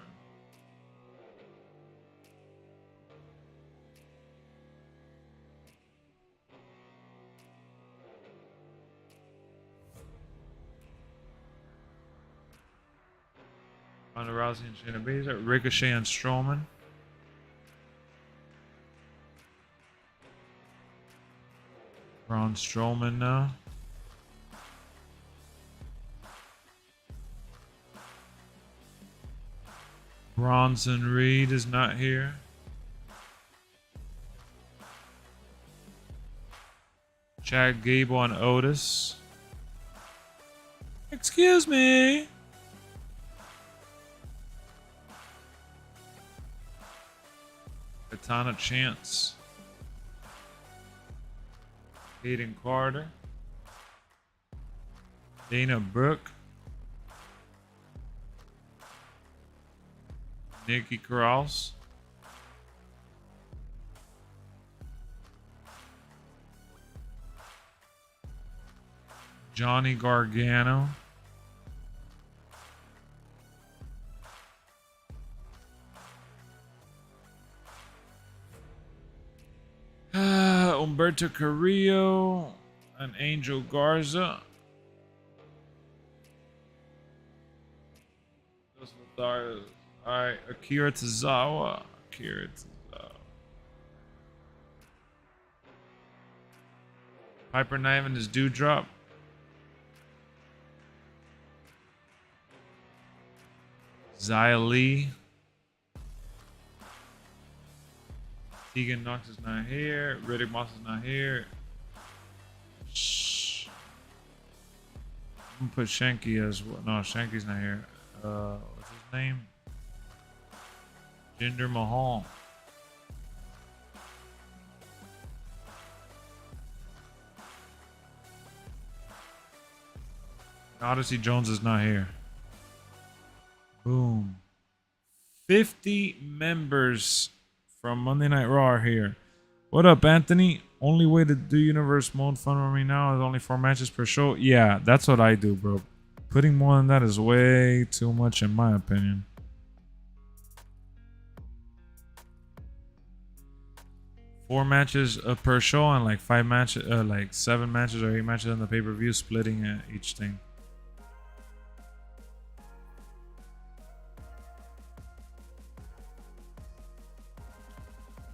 S2: Ronda Rousey and Shayna Baszler. Ricochet and Strowman. Braun Strowman now. Bronson Reed is not here. Chad Gable and Otis. Excuse me. Katana Chance. Hayden Carter. Dana Brooke. Nikki Cross. Johnny Gargano. Humberto Carrillo and Angel Garza. Alright, Akira Tozawa. Piper Niven is Dewdrop. Xia Li. Tegan Knox is not here. Riddick Moss is not here. Shh. I'm gonna put Shanky as well. No, Shanky's not here. What's his name? Jinder Mahal. Odyssey Jones is not here. Boom. 50 members from Monday Night Raw are here. What up, Anthony? Only way to do universe mode fun for me now is only 4 matches per show. Yeah, that's what I do, bro. Putting more than that is way too much in my opinion. Four matches per show and like 5 matches, like 7 matches or 8 matches on the pay-per-view, splitting each thing.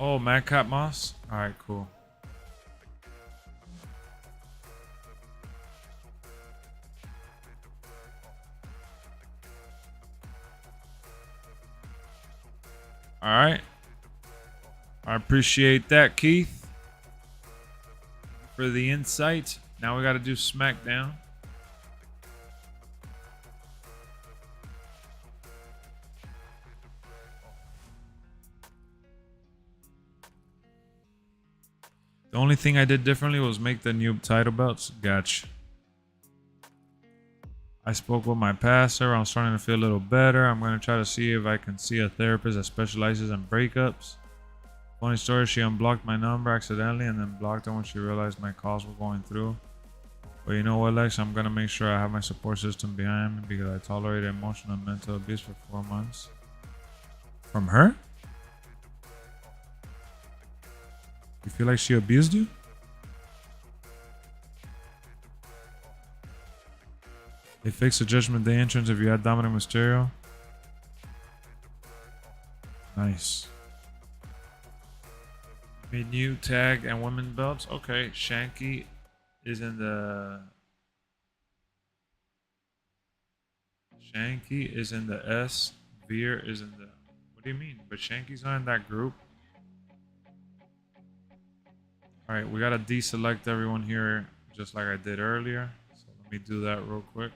S2: Oh, Madcap Moss? Alright, cool. Alright. I appreciate that, Keith. For the insight. Now we got to do SmackDown. The only thing I did differently was make the new title belts. Gotcha. I spoke with my pastor. I'm starting to feel a little better. I'm going to try to see if I can see a therapist that specializes in breakups. Funny story, she unblocked my number accidentally and then blocked it when she realized my calls were going through. But you know what, Lex? I'm going to make sure I have my support system behind me because I tolerated emotional and mental abuse for 4 months. From her? You feel like she abused you? They fixed the Judgment Day entrance if you had Dominic Mysterio. Nice. Made new tag and women's belts. Okay, Shanky is in the... Shanky is in the S. Veer is in the... What do you mean? But Shanky's not in that group. Alright, we gotta deselect everyone here just like I did earlier. So let me do that real quick.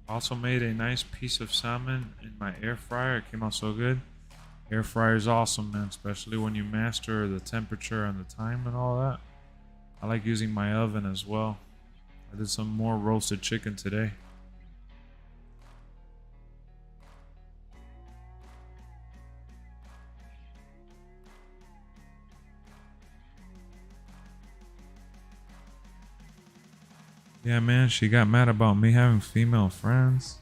S2: Also made a nice piece of salmon in my air fryer. It came out so good. Air fryer is awesome, man, especially when you master the temperature and the time and all that. I like using my oven as well. I did some more roasted chicken today. Yeah, man, she got mad about me having female friends.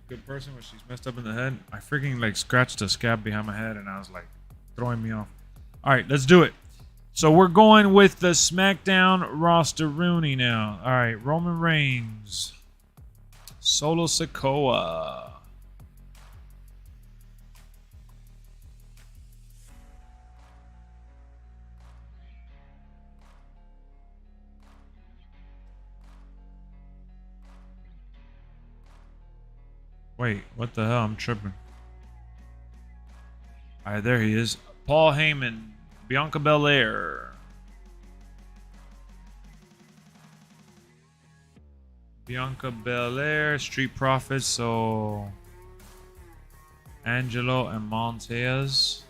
S2: Good person when she's messed up in the head. I freaking like scratched a scab behind my head and I was like throwing me off. All right, let's do it. So we're going with the SmackDown roster Rooney now. All right, Roman Reigns, Solo Sikoa, wait, what the hell? I'm tripping. All right, there he is. Paul Heyman, Bianca Belair, Street Profits, so Angelo and Montez.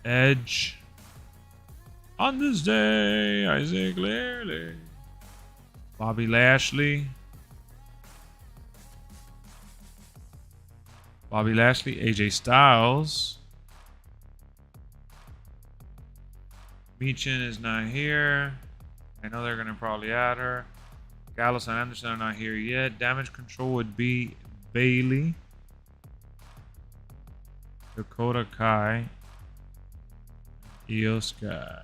S2: Edge. On this day, I say clearly. Bobby Lashley. AJ Styles. Meechin is not here. I know they're going to probably add her. Gallows and Anderson are not here yet. Damage Control would be Bailey, Dakota Kai, Io Sky.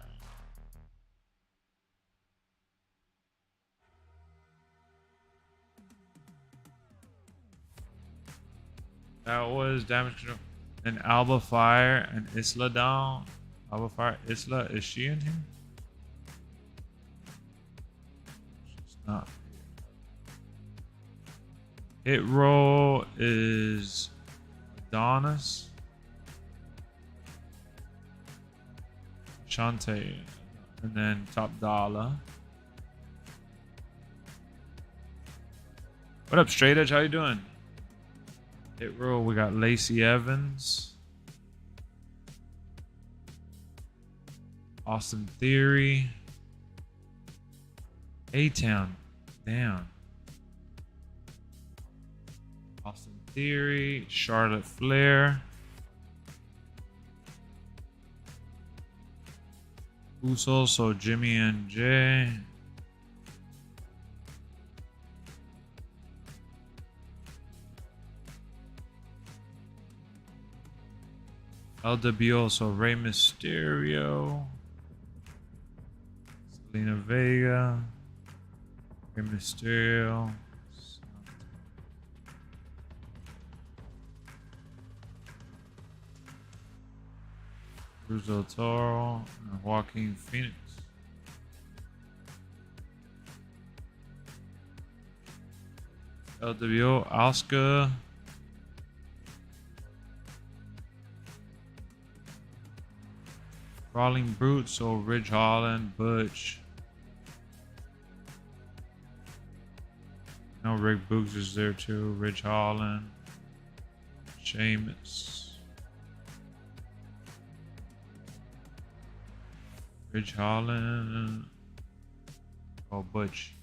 S2: That was Damage Control. And Alba Fire and Isla down. Alba Fire, Isla, is she in here? She's not. Hit Row is Adonis. Shantae. And then Top Dollar. What up, Straight Edge? How you doing? Hit Row, we got Lacey Evans. Austin Theory. A-Town. Damn. Austin Theory. Charlotte Flair. Usos, so Jimmy and Jay. LWO, so Rey Mysterio. Selena Vega. Rey Mysterio. Cruz del Toro and Joaquin Phoenix. LWO, Asuka. Brawling Brute, so Ridge Holland, Butch. No, Rick Boogs is there too. Ridge Holland. Sheamus. Ridge Holland. Oh, Butch.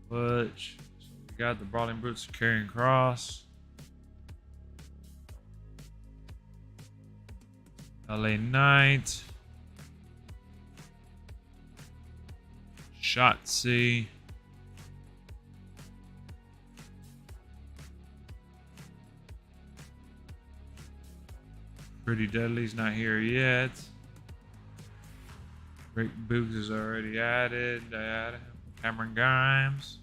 S2: Butch. So we got the Brawling Brutes carrying Cross. LA Knight. Shotzi. Pretty Deadly's not here yet. Rick Boogs is already added. I added him. Cameron Grimes.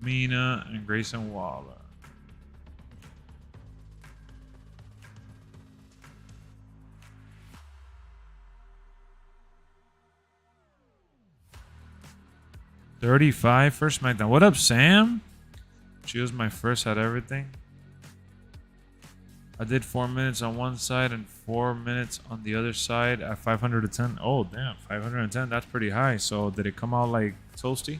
S2: Tamina and Grayson Waller. 35 first SmackDown. What up, Sam? She was my first at everything. I did 4 minutes on one side and 4 minutes on the other side at 510. Oh, damn. 510. That's pretty high. So did it come out like toasty?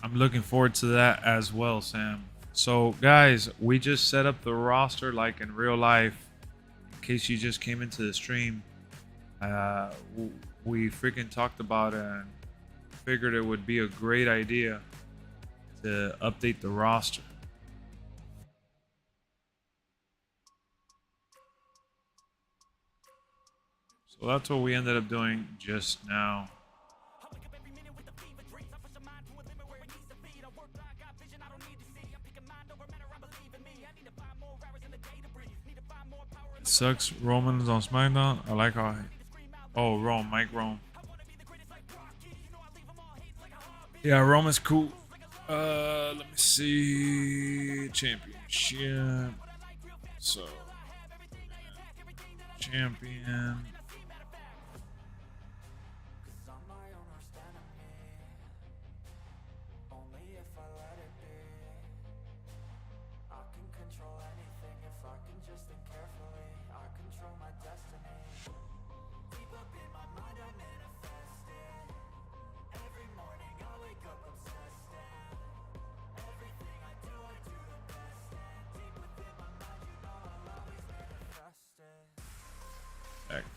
S2: I'm looking forward to that as well, Sam. So, guys, we just set up the roster like in real life. In case you just came into the stream, we freaking talked about it and figured it would be a great idea to update the roster. So that's what we ended up doing just now. It sucks Roman's on SmackDown. I like how... Oh, Rome, Mike Rome. Yeah, Roman's cool. Let me see. Championship. So, champion.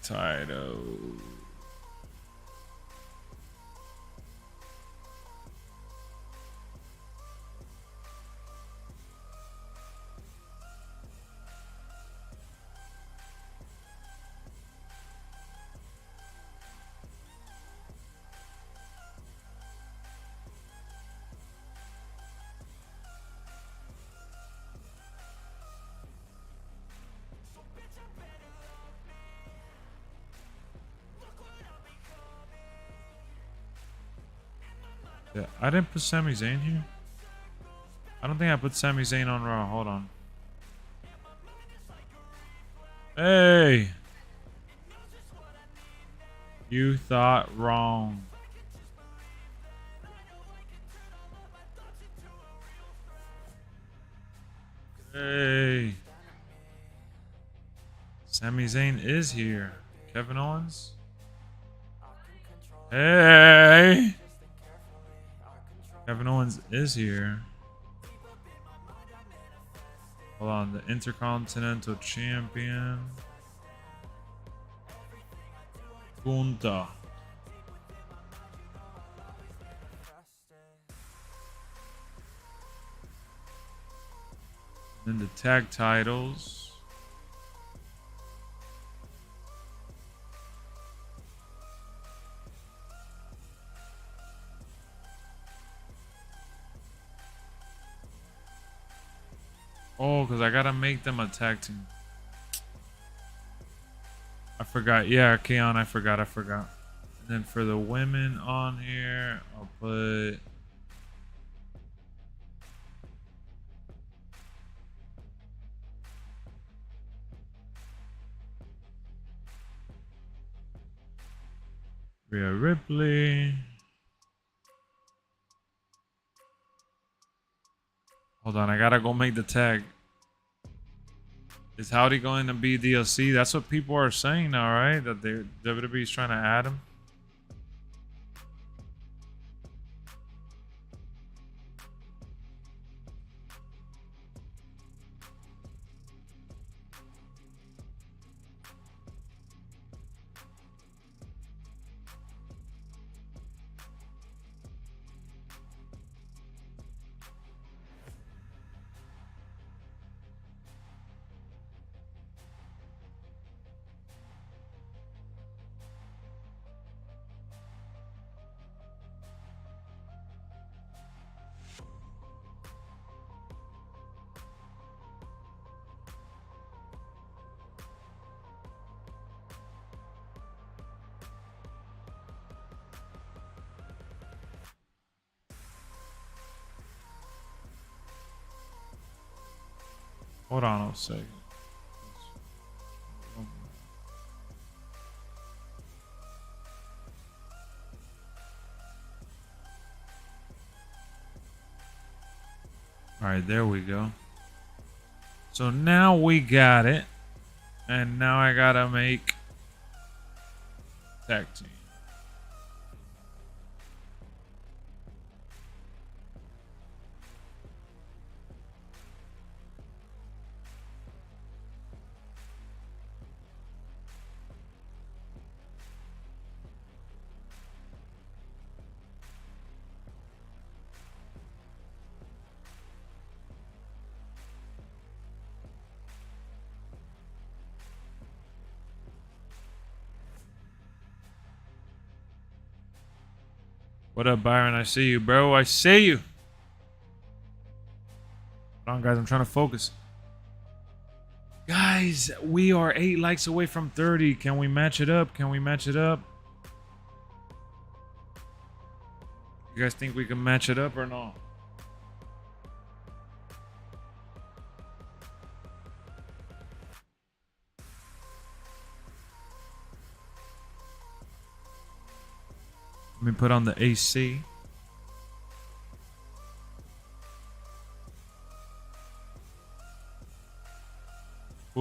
S2: Title. Yeah, I didn't put Sami Zayn here. I don't think I put Sami Zayn on Raw. Hold on. Hey! You thought wrong. Hey! Sami Zayn is here. Kevin Owens? Hey! Kevin Owens is here. Hold on, the Intercontinental Champion. Gunta. Then the tag titles. Oh, because I gotta make them a tag team. I forgot. Yeah, Keon, I forgot. And then for the women on here, I'll put... Rhea Ripley. Hold on, I gotta go make the tag. Is Howdy going to be DLC? That's what people are saying now, right? That WWE's trying to add him. Hold on a second. All right, there we go. So now we got it. And now I gotta make tag team. What up, Byron? I see you, bro. I see you. Hold on, guys. I'm trying to focus. Guys, we are 8 likes away from 30. Can we match it up? Can we match it up? You guys think we can match it up or not? Let me put on the AC.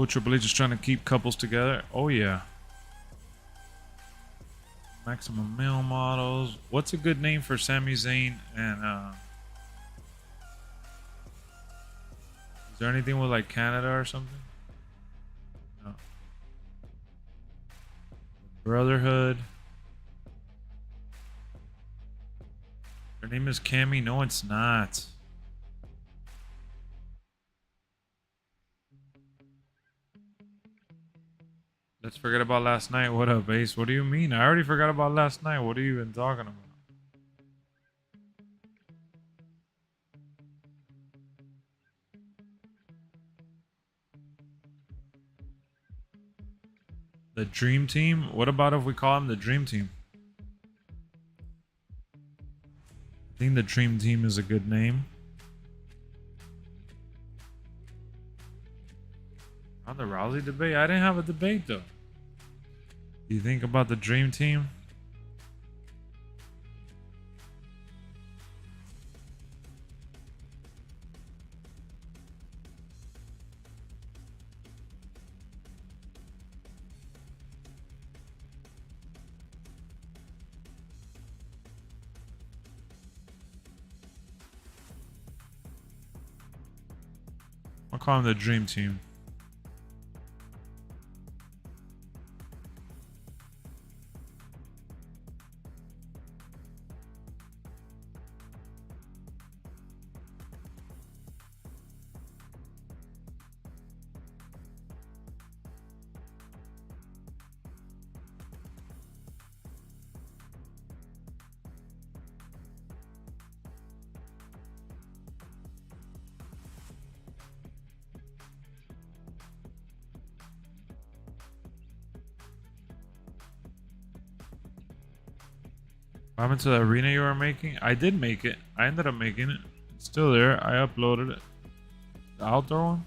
S2: Triple H is trying to keep couples together. Oh yeah. Maximum male models. What's a good name for Sami Zayn and is there anything with like Canada or something? No. Brotherhood. Her name is Cammy. No, it's not. Let's forget about last night. What up, Ace? What do you mean? I already forgot about last night. What are you even talking about? The Dream Team? What about if we call him the Dream Team? I think the Dream Team is a good name. On the Rousey debate? I didn't have a debate though. Do you think about the Dream Team? I'll call him the Dream Team. What happened to the arena you were making? I did make it. I ended up making it. It's still there. I uploaded it. The outdoor one?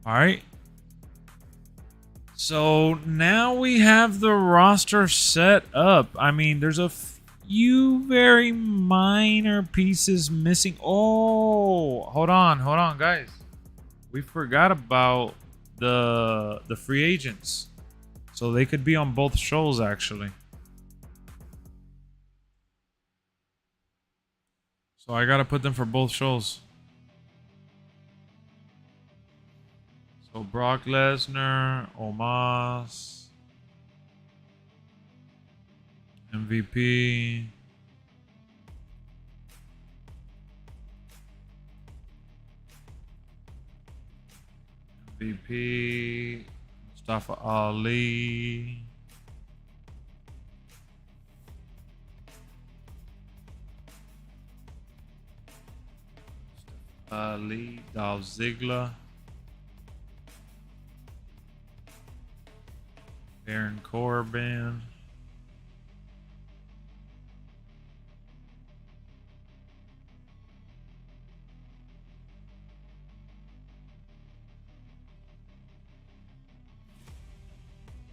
S2: All right. So now we have the roster set up. I mean, there's a few very minor pieces missing. Oh, hold on, guys. We forgot about the free agents. So they could be on both shows actually. So I gotta put them for both shows. So Brock Lesnar, Omos, MVP, Mustafa Ali, Lee, Dolph Ziggler, Baron Corbin.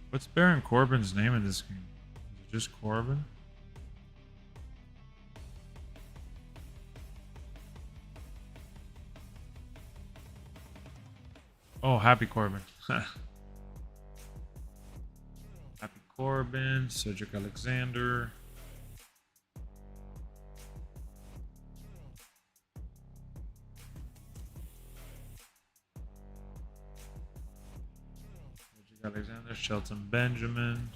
S2: What's Baron Corbin's name in this game? Is it just Corbin? Oh, Happy Corbin. Happy Corbin, Cedric Alexander. Alexander, Shelton Benjamin,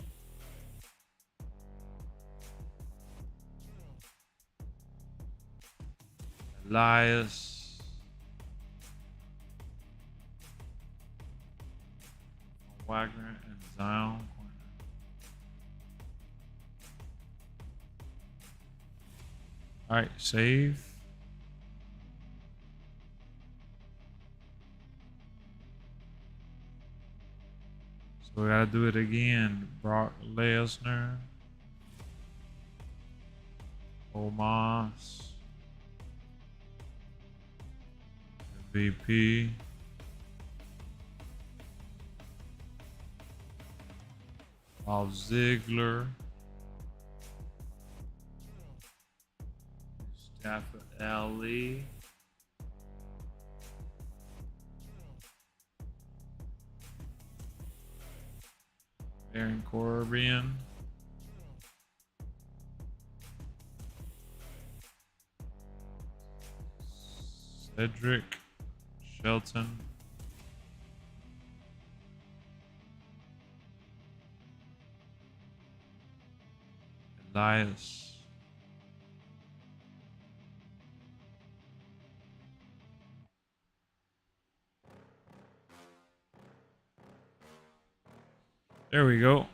S2: Elias, Wagner, and Zion. All right, save. So we gotta do it again. Brock Lesnar, Omos, MVP, Dolph Ziggler, Mustafa Ali. Baron Corbin, Cedric, Shelton, Elias, there we go.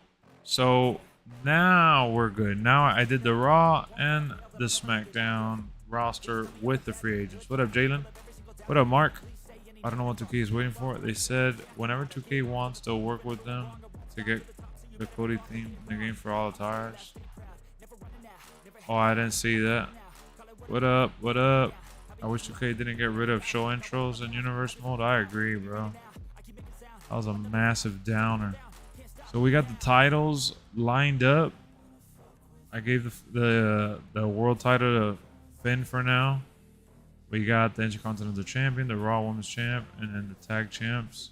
S2: So now we're good. Now I did the Raw and the SmackDown roster with the free agents. What up, Jalen? What up, Mark? I don't know what 2K is waiting for. They said whenever 2K wants, they'll work with them to get the Cody theme in the game for all the tires. Oh, I didn't see that. What up? What up? I wish 2K didn't get rid of show intros in universe mode. I agree, bro. That was a massive downer. So we got the titles lined up. I gave the world title to Finn for now. We got the Intercontinental Champion, the Raw Women's Champ, and then the Tag Champs.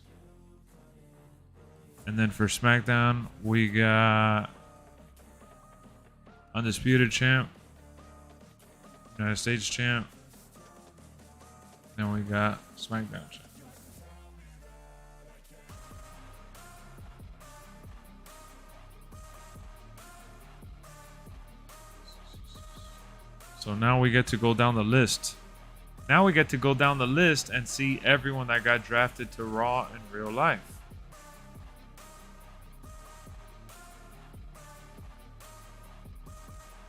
S2: And then for SmackDown, we got Undisputed Champ, United States Champ, and we got SmackDown Champ. So now we get to go down the list. Now we get to go down the list and see everyone that got drafted to Raw in real life.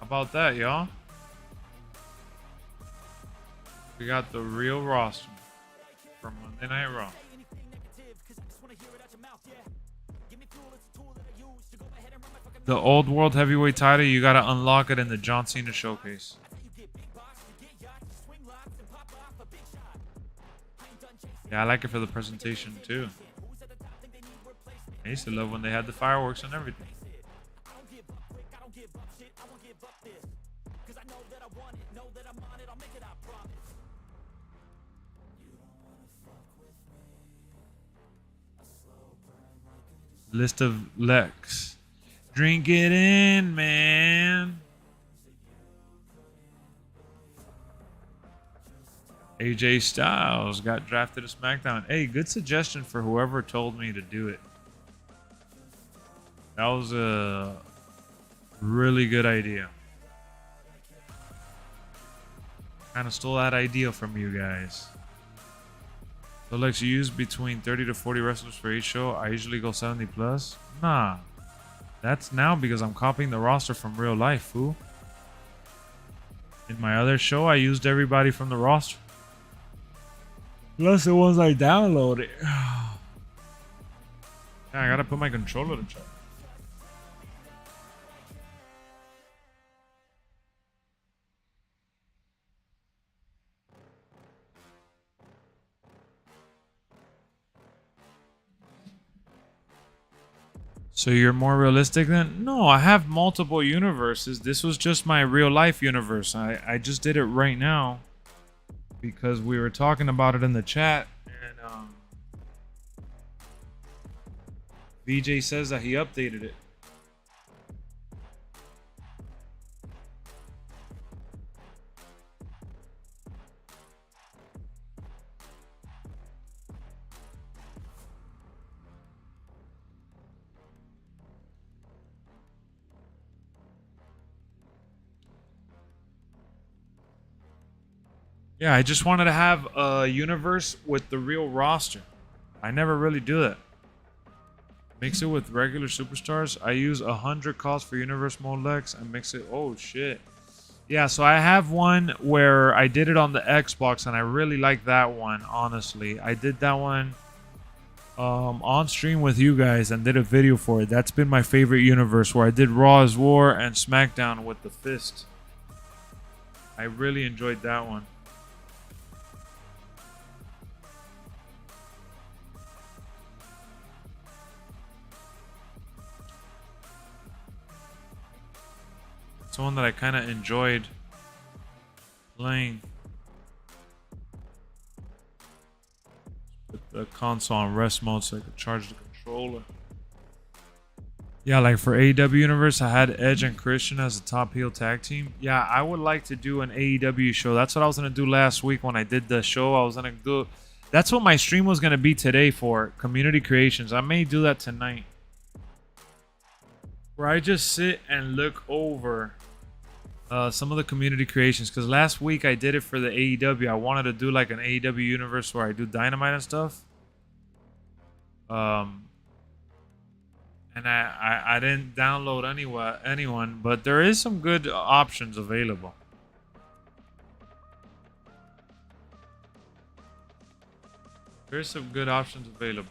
S2: How about that, y'all? We got the real roster for Monday Night Raw. The old World Heavyweight title, you gotta unlock it in the John Cena Showcase. Yeah, I like it for the presentation too. I used to love when they had the fireworks and everything. List of Lexx. Drink it in, man. AJ Styles got drafted to SmackDown. Hey, good suggestion for whoever told me to do it. That was a really good idea. Kind of stole that idea from you guys. So Lex, you use between 30 to 40 wrestlers for each show. I usually go 70 plus. Nah. That's now because I'm copying the roster from real life, fool. In my other show, I used everybody from the roster. Plus the ones I downloaded. Yeah, I gotta put my controller to charge. So you're more realistic then? No, I have multiple universes. This was just my real life universe. I just did it right now because we were talking about it in the chat, and VJ says that he updated it. Yeah, I just wanted to have a universe with the real roster. I never really do that. Mix it with regular superstars. I use 100 calls for universe mode Lexx and mix it. Oh shit. Yeah, so I have one where I did it on the Xbox and I really like that one, honestly. I did that one on stream with you guys and did a video for it. That's been my favorite universe, where I did Raw as War and SmackDown with the fist. I really enjoyed that one. It's one that I kind of enjoyed playing. Put the console on rest mode so I could charge the controller. Yeah, like for AEW Universe, I had Edge and Christian as a top heel tag team. Yeah, I would like to do an AEW show. That's what I was going to do last week when I did the show. I was going to do... That's what my stream was going to be today for community creations. I may do that tonight, where I just sit and look over some of the community creations, because last week I did it for the AEW. I wanted to do like an AEW universe where I do Dynamite and stuff. And I didn't download anyone, but there is some good options available. There's some good options available.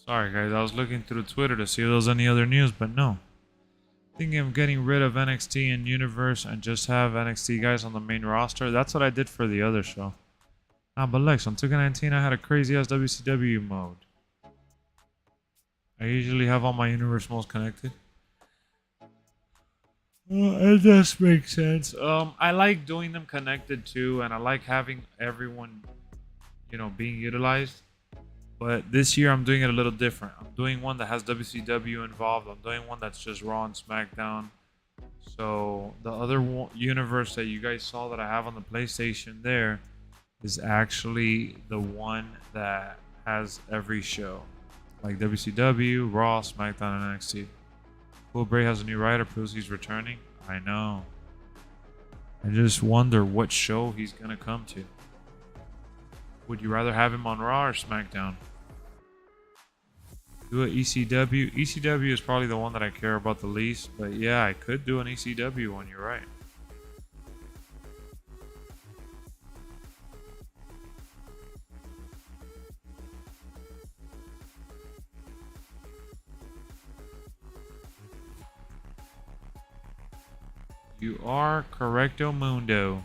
S2: Sorry guys, I was looking through Twitter to see if there was any other news, but no. Thinking of getting rid of NXT and Universe and just have NXT guys on the main roster. That's what I did for the other show. But Lexx, on 2K19 I had a crazy ass WCW mode. I usually have all my Universe modes connected. It does make sense. I like doing them connected too, and I like having everyone, being utilized. But this year I'm doing it a little different. I'm doing one that has WCW involved. I'm doing one that's just Raw and SmackDown. So the other universe that you guys saw that I have on the PlayStation there is actually the one that has every show. Like WCW, Raw, SmackDown, and NXT. Cool Bray has a new writer, proves he's returning. I know. I just wonder what show he's going to come to. Would you rather have him on Raw or SmackDown? Do an ECW. ECW is probably the one that I care about the least. But yeah, I could do an ECW one. You're right. You are correcto mundo.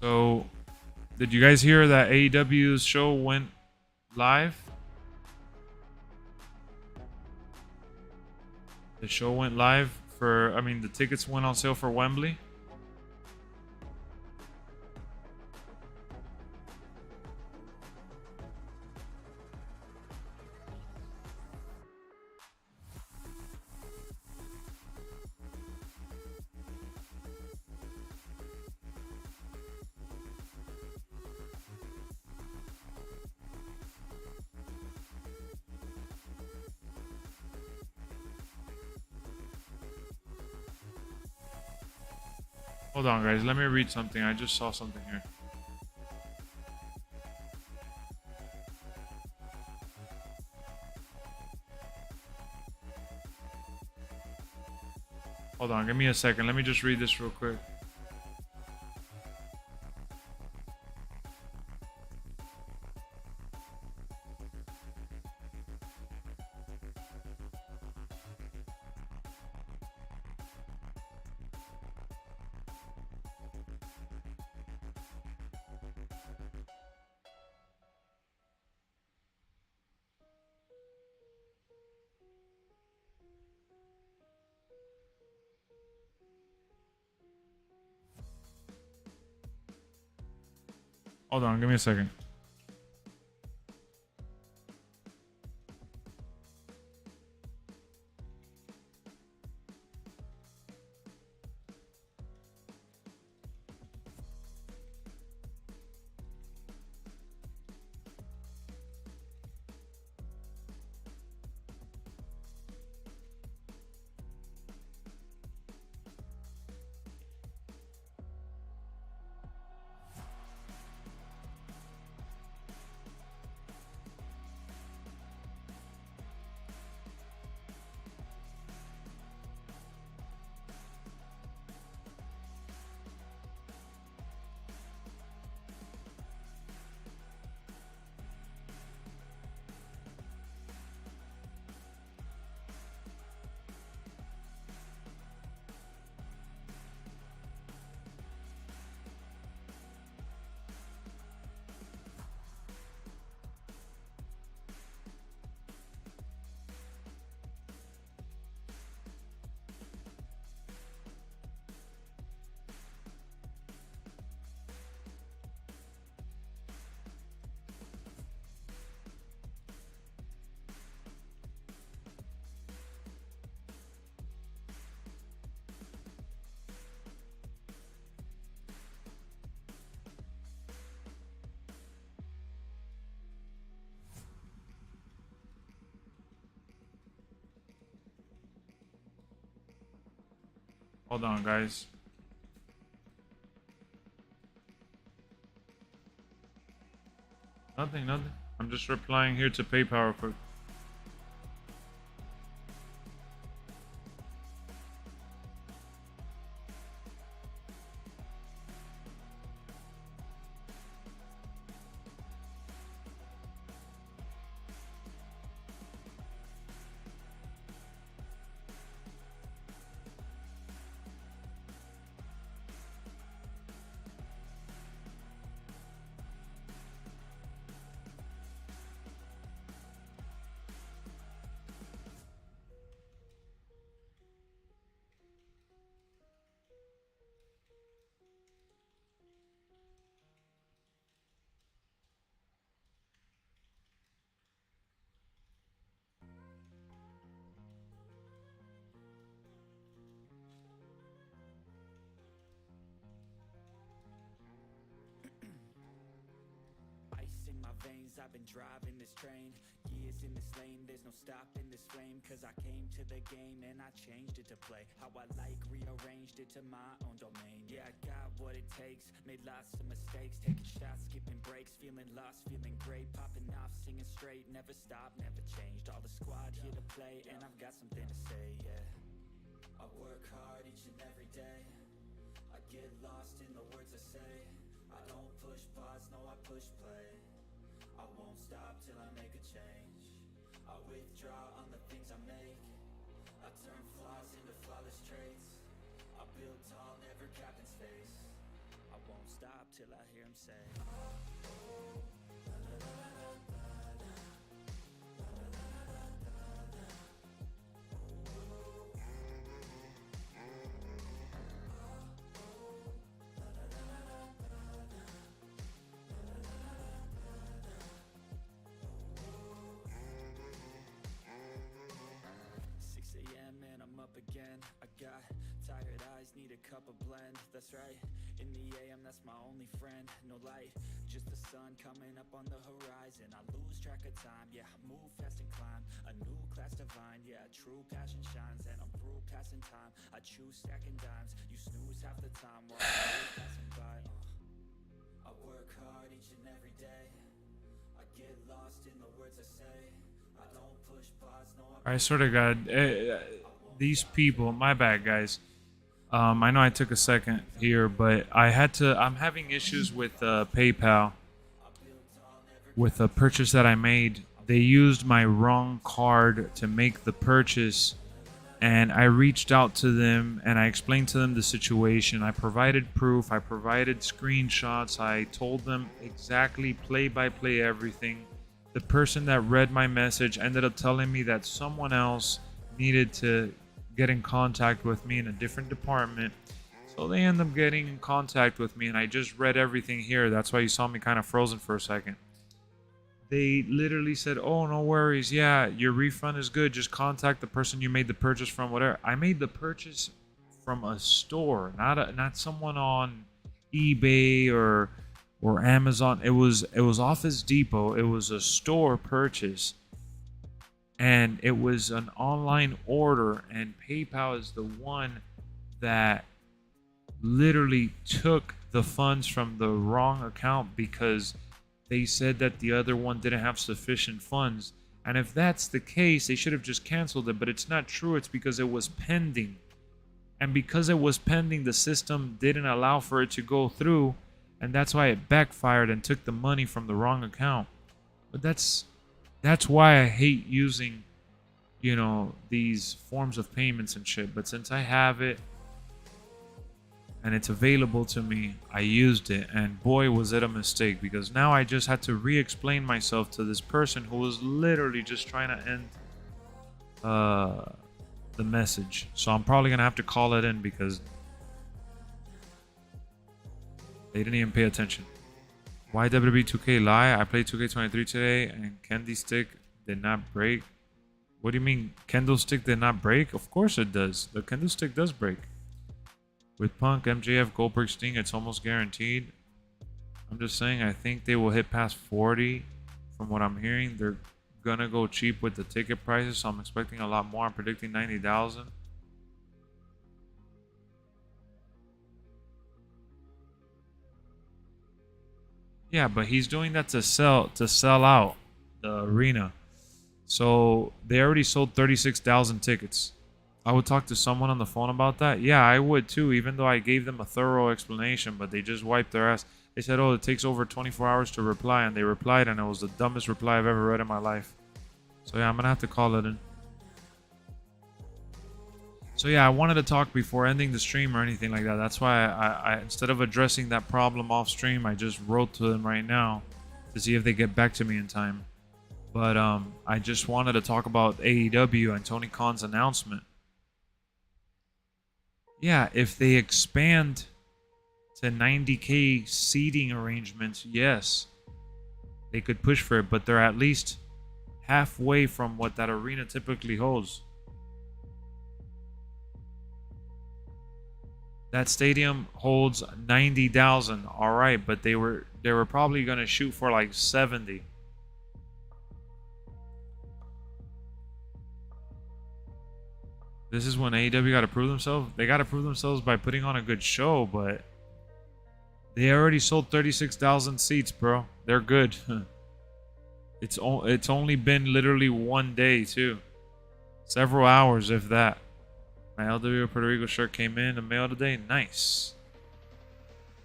S2: So, did you guys hear that AEW's show went live? The show went live the tickets went on sale for Wembley. Hold on, guys. Let me read something. I just saw something here. Hold on. Give me a second. Let me just read this real quick. Hold on, give me a second. Hold on, guys. Nothing. I'm just replying here to PayPal quick.
S1: veins, I've been driving this train. Years in this lane, there's no stopping this flame. Cause I came to the game and I changed it to play how I like, rearranged it to my own domain. Yeah, I got what it takes, made lots of mistakes, taking shots, skipping breaks, feeling lost, feeling great, popping off, singing straight, never stopped, never changed. All the squad here to play and I've got something to say, yeah. I work hard each and every day, I get lost in the words I say. I don't push pause, no I push play. I won't stop till I make a change. I withdraw on the things I make. I turn flaws into flawless traits. I build tall, never cap in space. I won't stop till I hear him say, oh, la, la, la, la, la, la. 6 a.m. and I'm up again. I got tired eyes, need a cup of blend. That's right, in the AM, that's my only friend. No light, just the sun coming up on the horizon. I lose track of time, yeah, I move fast and climb. A new class divine, yeah, true passion shines. And I'm through passing time, I choose stacking dimes. You snooze half the time while I'm passing by. I work hard each and every day. I get lost in the words I say. I don't push pause, no,
S2: I swear to God, these people, my bad, guys. I know I took a second here, but I'm having issues with PayPal. With a purchase that I made, they used my wrong card to make the purchase, and I reached out to them and I explained to them the situation. I provided proof, I provided screenshots, I told them exactly play by play everything. The person that read my message ended up telling me that someone else needed to get in contact with me in a different department. So they end up getting in contact with me, and I just read everything here. That's why you saw me kind of frozen for a second. They literally said, oh, no worries. Yeah, your refund is good. Just contact the person you made the purchase from, whatever. I made the purchase from a store, not someone on eBay or Amazon. It was Office Depot. It was a store purchase, and it was an online order, and PayPal is the one that literally took the funds from the wrong account because they said that the other one didn't have sufficient funds. And if that's the case, they should have just canceled it, but it's not true. It's because it was pending, and because it was pending, the system didn't allow for it to go through. And that's why it backfired and took the money from the wrong account. But that's why I hate using, you know, these forms of payments and shit. But since I have it and it's available to me, I used it. And boy, was it a mistake, because now I just had to re-explain myself to this person who was literally just trying to end the message. So I'm probably going to have to call it in because they didn't even pay attention. Why WWE 2K lie? I played 2K23 today and Candy Stick did not break. What do you mean Candlestick did not break? Of course it does. The Candlestick does break. With Punk, MJF, Goldberg, Sting, it's almost guaranteed. I'm just saying, I think they will hit past 40. From what I'm hearing, they're gonna go cheap with the ticket prices, so I'm expecting a lot more. I'm predicting 90,000. Yeah, but he's doing that to sell out the arena. So they already sold 36,000 tickets. I would talk to someone on the phone about that. Yeah, I would too, even though I gave them a thorough explanation, but they just wiped their ass. They said, oh, it takes over 24 hours to reply, and they replied, and it was the dumbest reply I've ever read in my life. So yeah, I'm gonna have to call it in. So yeah, I wanted to talk before ending the stream or anything like that. That's why I instead of addressing that problem off stream, I just wrote to them right now to see if they get back to me in time. But I just wanted to talk about AEW and Tony Khan's announcement. Yeah, if they expand to 90K seating arrangements, yes, they could push for it, but they're at least halfway from what that arena typically holds. That stadium holds 90,000, all right, but they were probably gonna shoot for like 70. This is when AEW got to prove themselves. They got to prove themselves by putting on a good show, but they already sold 36,000 seats, bro. They're good. It's only been literally one day too, several hours if that. My LW Puerto Rico shirt came in the mail today. Nice.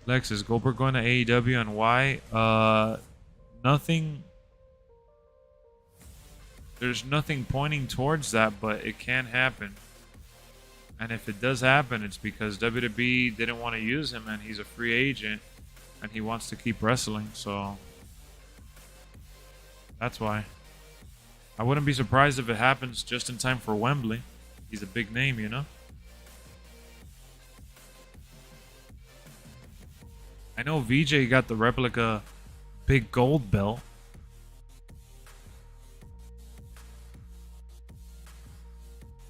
S2: Lex, is Goldberg going to AEW and why? Nothing. There's nothing pointing towards that, but it can happen. And if it does happen, it's because WWE didn't want to use him, and he's a free agent, and he wants to keep wrestling, so that's why. I wouldn't be surprised if it happens just in time for Wembley. He's a big name, you know? I know VJ got the replica big gold belt.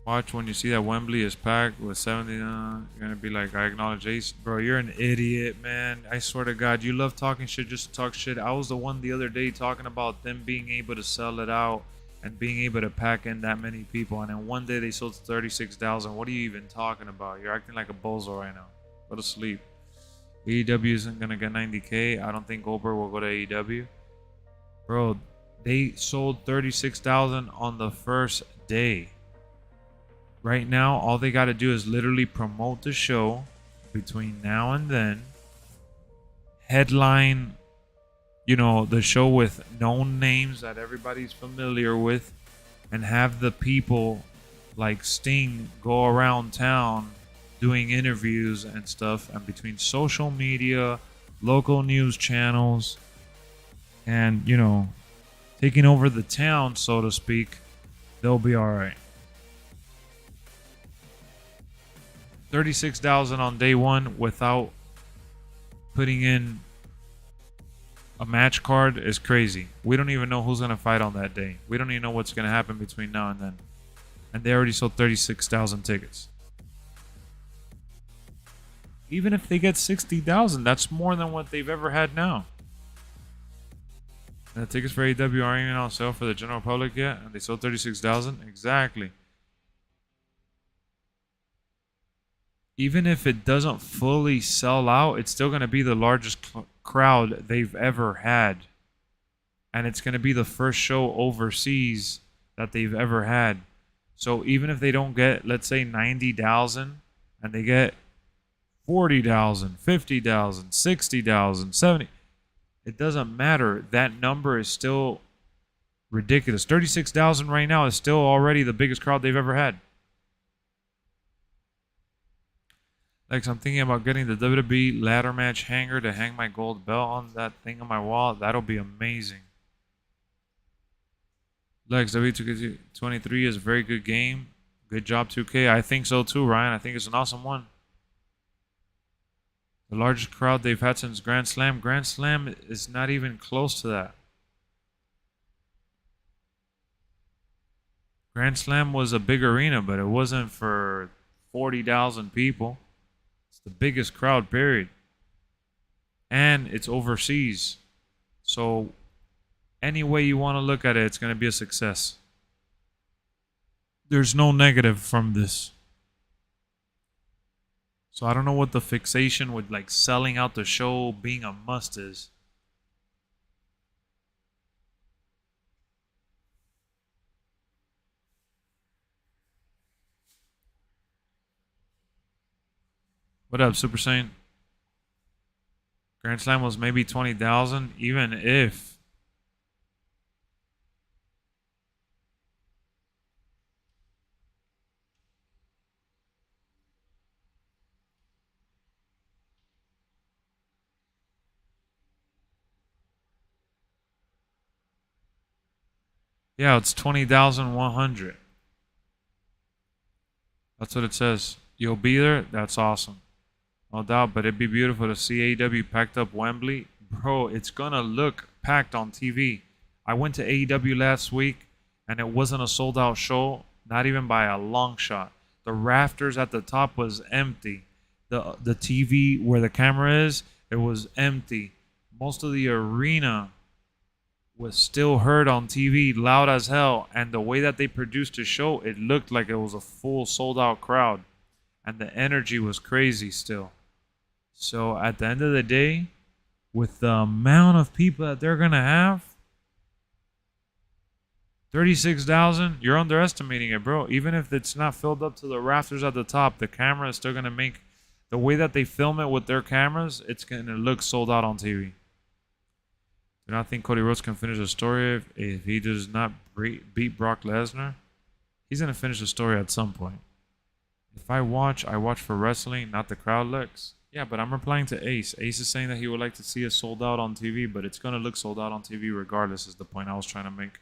S2: Watch when you see that Wembley is packed with 70. You're gonna be like, I acknowledge Ace, bro. You're an idiot, man. I swear to God, you love talking shit just to talk shit. I was the one the other day talking about them being able to sell it out and being able to pack in that many people, and then one day they sold 36,000. What are you even talking about? You're acting like a bozo right now. Go to sleep. AEW isn't gonna get 90K. I don't think Goldberg will go to AEW, bro. They sold 36,000 on the first day. Right now, all they got to do is literally promote the show between now and then. Headline, you know, the show with known names that everybody's familiar with. And have the people like Sting go around town doing interviews and stuff. And between social media, local news channels, and, you know, taking over the town, so to speak, they'll be all right. 36,000 on day one without putting in a match card is crazy. We don't even know who's going to fight on that day. We don't even know what's going to happen between now and then. And they already sold 36,000 tickets. Even if they get 60,000, that's more than what they've ever had now. And the tickets for AEW aren't even on sale for the general public yet, and they sold 36,000? Exactly. Even if it doesn't fully sell out, it's still going to be the largest crowd they've ever had. And it's going to be the first show overseas that they've ever had. So even if they don't get, let's say, 90,000, and they get 40,000, 50,000, 60,000, 70, it doesn't matter. That number is still ridiculous. 36,000 right now is still already the biggest crowd they've ever had. Lex, I'm thinking about getting the WWE ladder match hanger to hang my gold belt on that thing on my wall. That'll be amazing. Lex, WWE 2K23 is a very good game. Good job, 2K. I think so too, Ryan. I think it's an awesome one. The largest crowd they've had since Grand Slam. Grand Slam is not even close to that. Grand Slam was a big arena, but it wasn't for 40,000 people. It's the biggest crowd, period. And it's overseas. So any way you want to look at it, it's going to be a success. There's no negative from this. So I don't know what the fixation with like selling out the show being a must is. What up, Super Saiyan? Grand Slam was maybe 20,000, even if. Yeah, it's 20,100. That's what it says. You'll be there? That's awesome. No doubt, but it'd be beautiful to see AEW packed up Wembley. Bro, it's gonna look packed on TV. I went to AEW last week, and it wasn't a sold-out show, not even by a long shot. The rafters at the top was empty. The TV where the camera is, it was empty. Most of the arena was still heard on TV, loud as hell, and the way that they produced the show, it looked like it was a full sold-out crowd, and the energy was crazy still. So at the end of the day, with the amount of people that they're going to have, 36,000, you're underestimating it, bro. Even if it's not filled up to the rafters at the top, the camera is still going to make, the way that they film it with their cameras, it's going to look sold out on TV. Do not think Cody Rhodes can finish the story if he does not beat Brock Lesnar. He's going to finish the story at some point. If I watch for wrestling, not the crowd, Lex. Yeah, but I'm replying to Ace. Ace is saying that he would like to see us sold out on TV, but it's going to look sold out on TV regardless, is the point I was trying to make.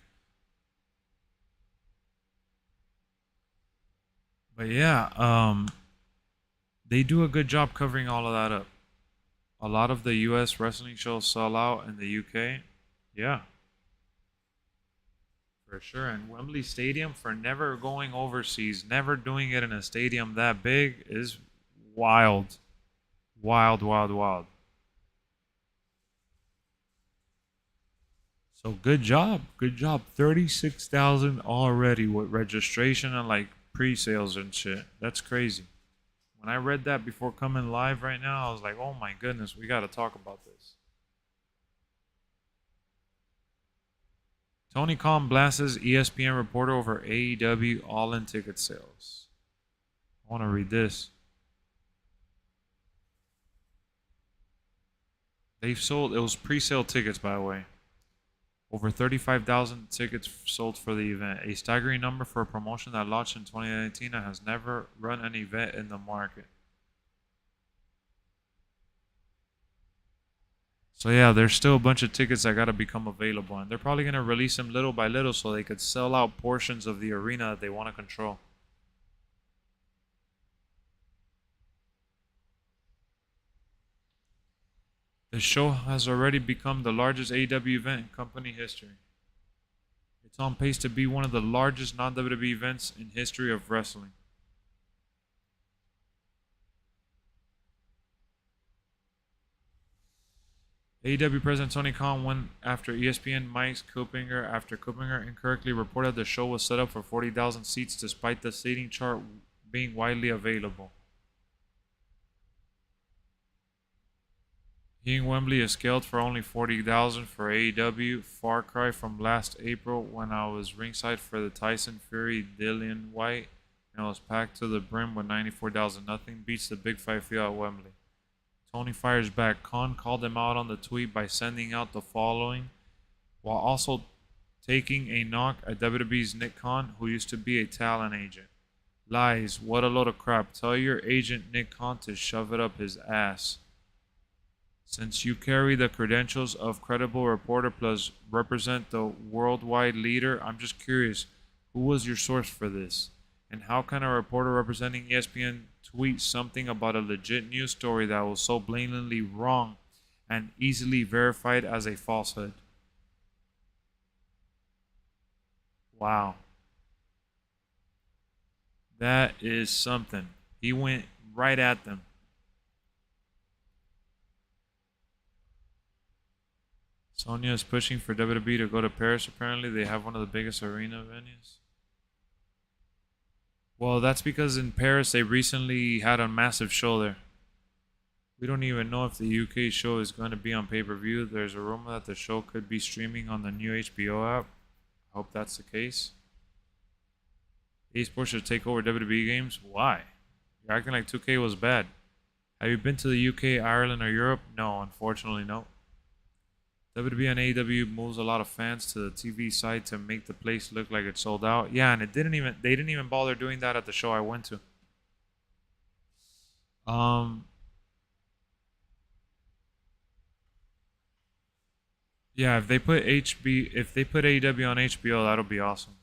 S2: But yeah, they do a good job covering all of that up. A lot of the US wrestling shows sell out in the UK. Yeah. For sure. And Wembley Stadium, for never going overseas, never doing it in a stadium that big, is wild. Wild, wild, wild. So good job. Good job. 36,000 already with registration and like pre-sales and shit. That's crazy. When I read that before coming live right now, I was like, oh my goodness, we got to talk about this. Tony Khan blasts ESPN reporter over AEW all-in ticket sales. I want to read this. They've sold, it was pre-sale tickets, by the way. Over 35,000 tickets sold for the event, a staggering number for a promotion that launched in 2019 and has never run an event in the market. So yeah, there's still a bunch of tickets that gotta become available, and they're probably gonna release them little by little so they could sell out portions of the arena that they want to control. The show has already become the largest AEW event in company history. It's on pace to be one of the largest non-WWE events in history of wrestling. AEW President Tony Khan went after ESPN Mike's Kuppinger after Kuppinger incorrectly reported the show was set up for 40,000 seats despite the seating chart being widely available. Seeing Wembley is scaled for only 40,000 for AEW. Far cry from last April when I was ringside for the Tyson Fury Dillian White and it was packed to the brim with 94,000. Nothing beats the big fight feel at Wembley. Tony fires back. Khan called him out on the tweet by sending out the following while also taking a knock at WWE's Nick Khan, who used to be a talent agent. Lies. What a load of crap. Tell your agent Nick Khan to shove it up his ass. Since you carry the credentials of credible reporter plus represent the worldwide leader, I'm just curious, who was your source for this? And how can a reporter representing ESPN tweet something about a legit news story that was so blatantly wrong and easily verified as a falsehood? Wow. That is something. He went right at them. Sonya is pushing for WWE to go to Paris. Apparently, they have one of the biggest arena venues. Well, that's because in Paris, they recently had a massive show there. We don't even know if the UK show is going to be on pay-per-view. There's a rumor that the show could be streaming on the new HBO app. I hope that's the case. eSports should take over WWE games. Why? You're acting like 2K was bad. Have you been to the UK, Ireland, or Europe? No, unfortunately, no. WWE and AEW moves a lot of fans to the TV side to make the place look like it's sold out. Yeah, and they didn't even bother doing that at the show I went to. Yeah, if they put AEW on HBO, that'll be awesome.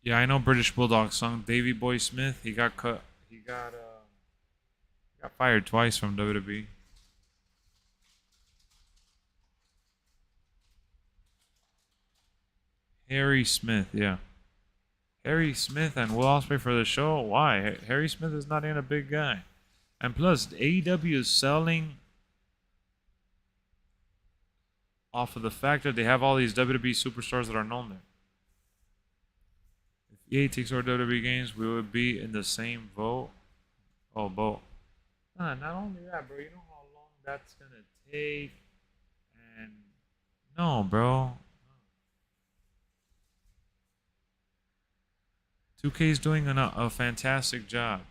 S2: Yeah, I know British Bulldog song Davey Boy Smith. He got cut. He got fired twice from WWE. Harry Smith, yeah. Harry Smith and Will Ospreay for the show? Why? Harry Smith is not even a big guy. And plus, AEW is selling off of the fact that they have all these WWE superstars that are known there. If EA takes over WWE games, we would be in the same boat. Oh, boat. Not only that, bro. You know how long that's gonna take, and no, bro. 2K is doing a fantastic job.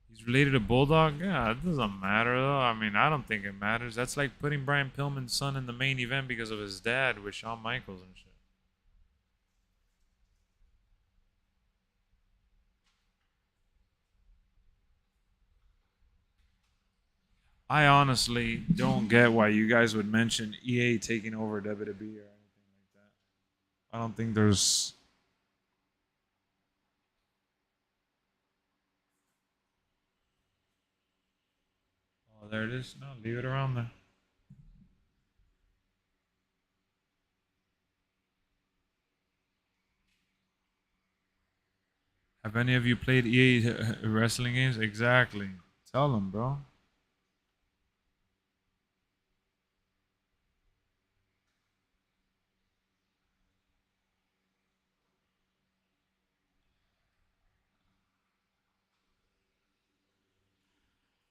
S2: He's related to Bulldog. Yeah, it doesn't matter though. I mean, I don't think it matters. That's like putting Brian Pillman's son in the main event because of his dad with Shawn Michaels and shit. I honestly don't get why you guys would mention EA taking over WWE or anything like that. I don't think there's... there it is. No, leave it around there. Have any of you played EA wrestling games? Exactly. Tell them, bro.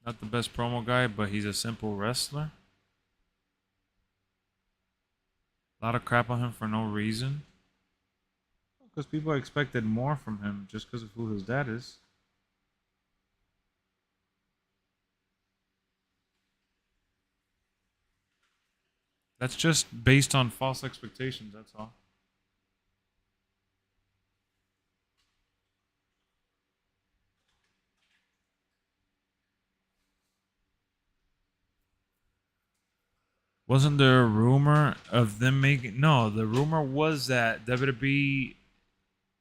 S2: Not the best promo guy, but he's a simple wrestler. A lot of crap on him for no reason. Because people expected more from him just because of who his dad is. That's just based on false expectations, that's all. Wasn't there a rumor of them making... No, the rumor was that WWE,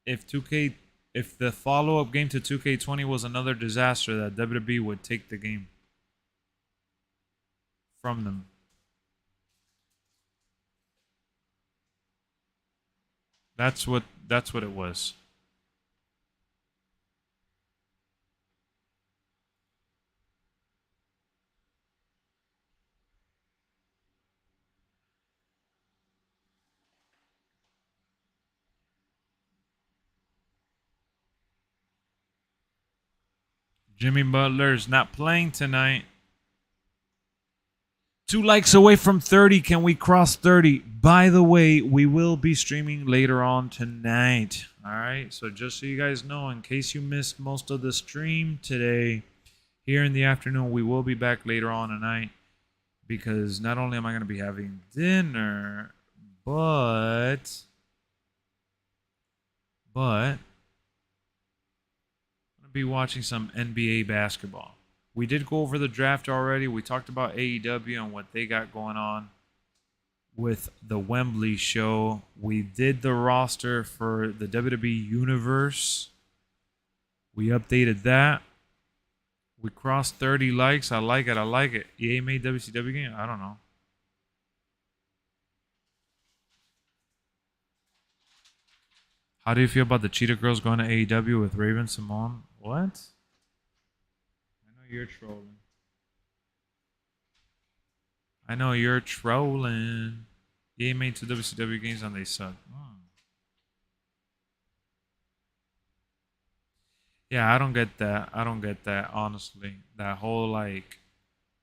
S2: if the follow-up game to 2K20 was another disaster, that WWE would take the game from them. That's what it was. Jimmy Butler's not playing tonight. 2 likes away from 30. Can we cross 30? By the way, we will be streaming later on tonight. All right. So just so you guys know, in case you missed most of the stream today, here in the afternoon, we will be back later on tonight. Because not only am I going to be having dinner, but be watching some NBA basketball. We did go over the draft already. We talked about AEW and what they got going on with the Wembley show. We did the roster for the WWE Universe. We updated that. We crossed 30 likes. I like it. I like it. EA made WCW game? I don't know. How do you feel about the Cheetah Girls going to AEW with Raven Simone? What? I know you're trolling. I know you're trolling. EA made 2 WCW games and they suck. Yeah, I don't get that. I don't get that, honestly. That whole, like,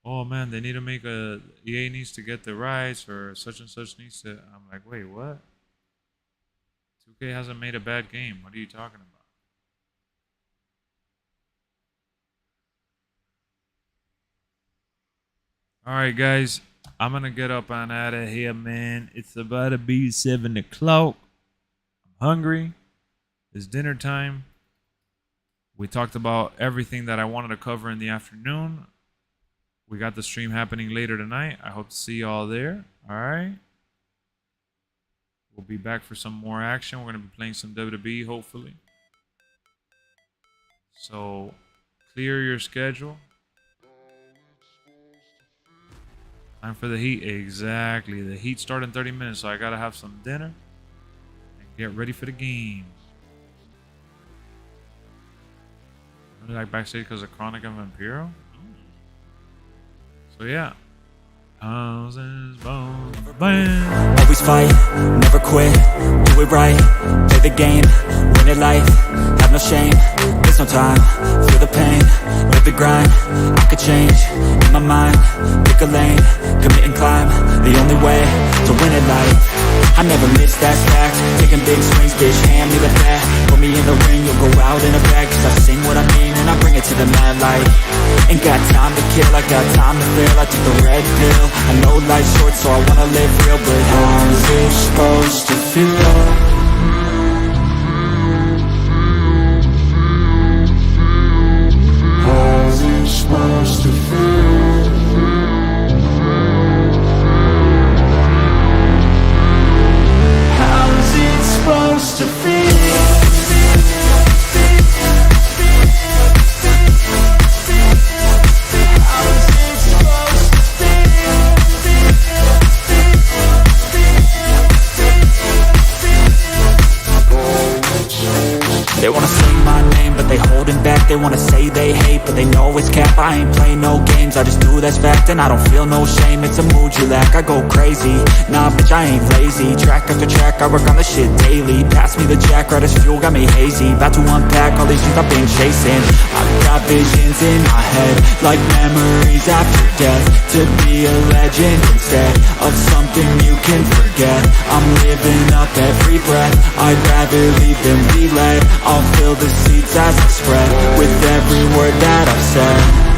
S2: oh man, they need to make a... EA needs to get the rights or such and such needs to... I'm like, wait, what? 2K hasn't made a bad game. What are you talking about? Alright, guys. I'm going to get up and out of here, man. It's about to be 7 o'clock. I'm hungry. It's dinner time. We talked about everything that I wanted to cover in the afternoon. We got the stream happening later tonight. I hope to see y'all there. Alright. We'll be back for some more action. We're going to be playing some WWE, hopefully. So, clear your schedule. Time for the Heat. Exactly. The Heat start in 30 minutes, so I got to have some dinner and get ready for the game. Really like backstage because of Chronic and Vampiro. So, yeah. Houses, bones, bam.
S1: Always fight, never quit, do it right, play the game, win it life, have no shame, there's no time, feel the pain, live the grind, I could change, in my mind, pick a lane, commit and climb, the only way to win it life. I never miss, that's fact, taking big swings, bitch, hand me the bat, put me in the ring, you'll go out in a bag, cause I sing what I mean and I bring it to the mad light. Ain't got time to kill, I got time to feel, I took the red pill, I know life's short so I wanna live real, but how's it supposed to feel? How's it supposed to feel? How's it supposed to feel? How's it supposed to feel? wanna say they hate, but they know it's cap. I ain't play no games, I just do that's fact. And I don't feel no shame, it's a mood you lack. I go crazy, nah bitch I ain't lazy. Track after track, I work on the shit daily. Pass me the jack, right as fuel, got me hazy. About to unpack all these things I've been chasing. I've got visions in my head, like memories after death. To be a legend instead of something you can forget. I'm living up every breath, I'd rather lead than be led. I'll fill the seats as I spread with every word that I've said.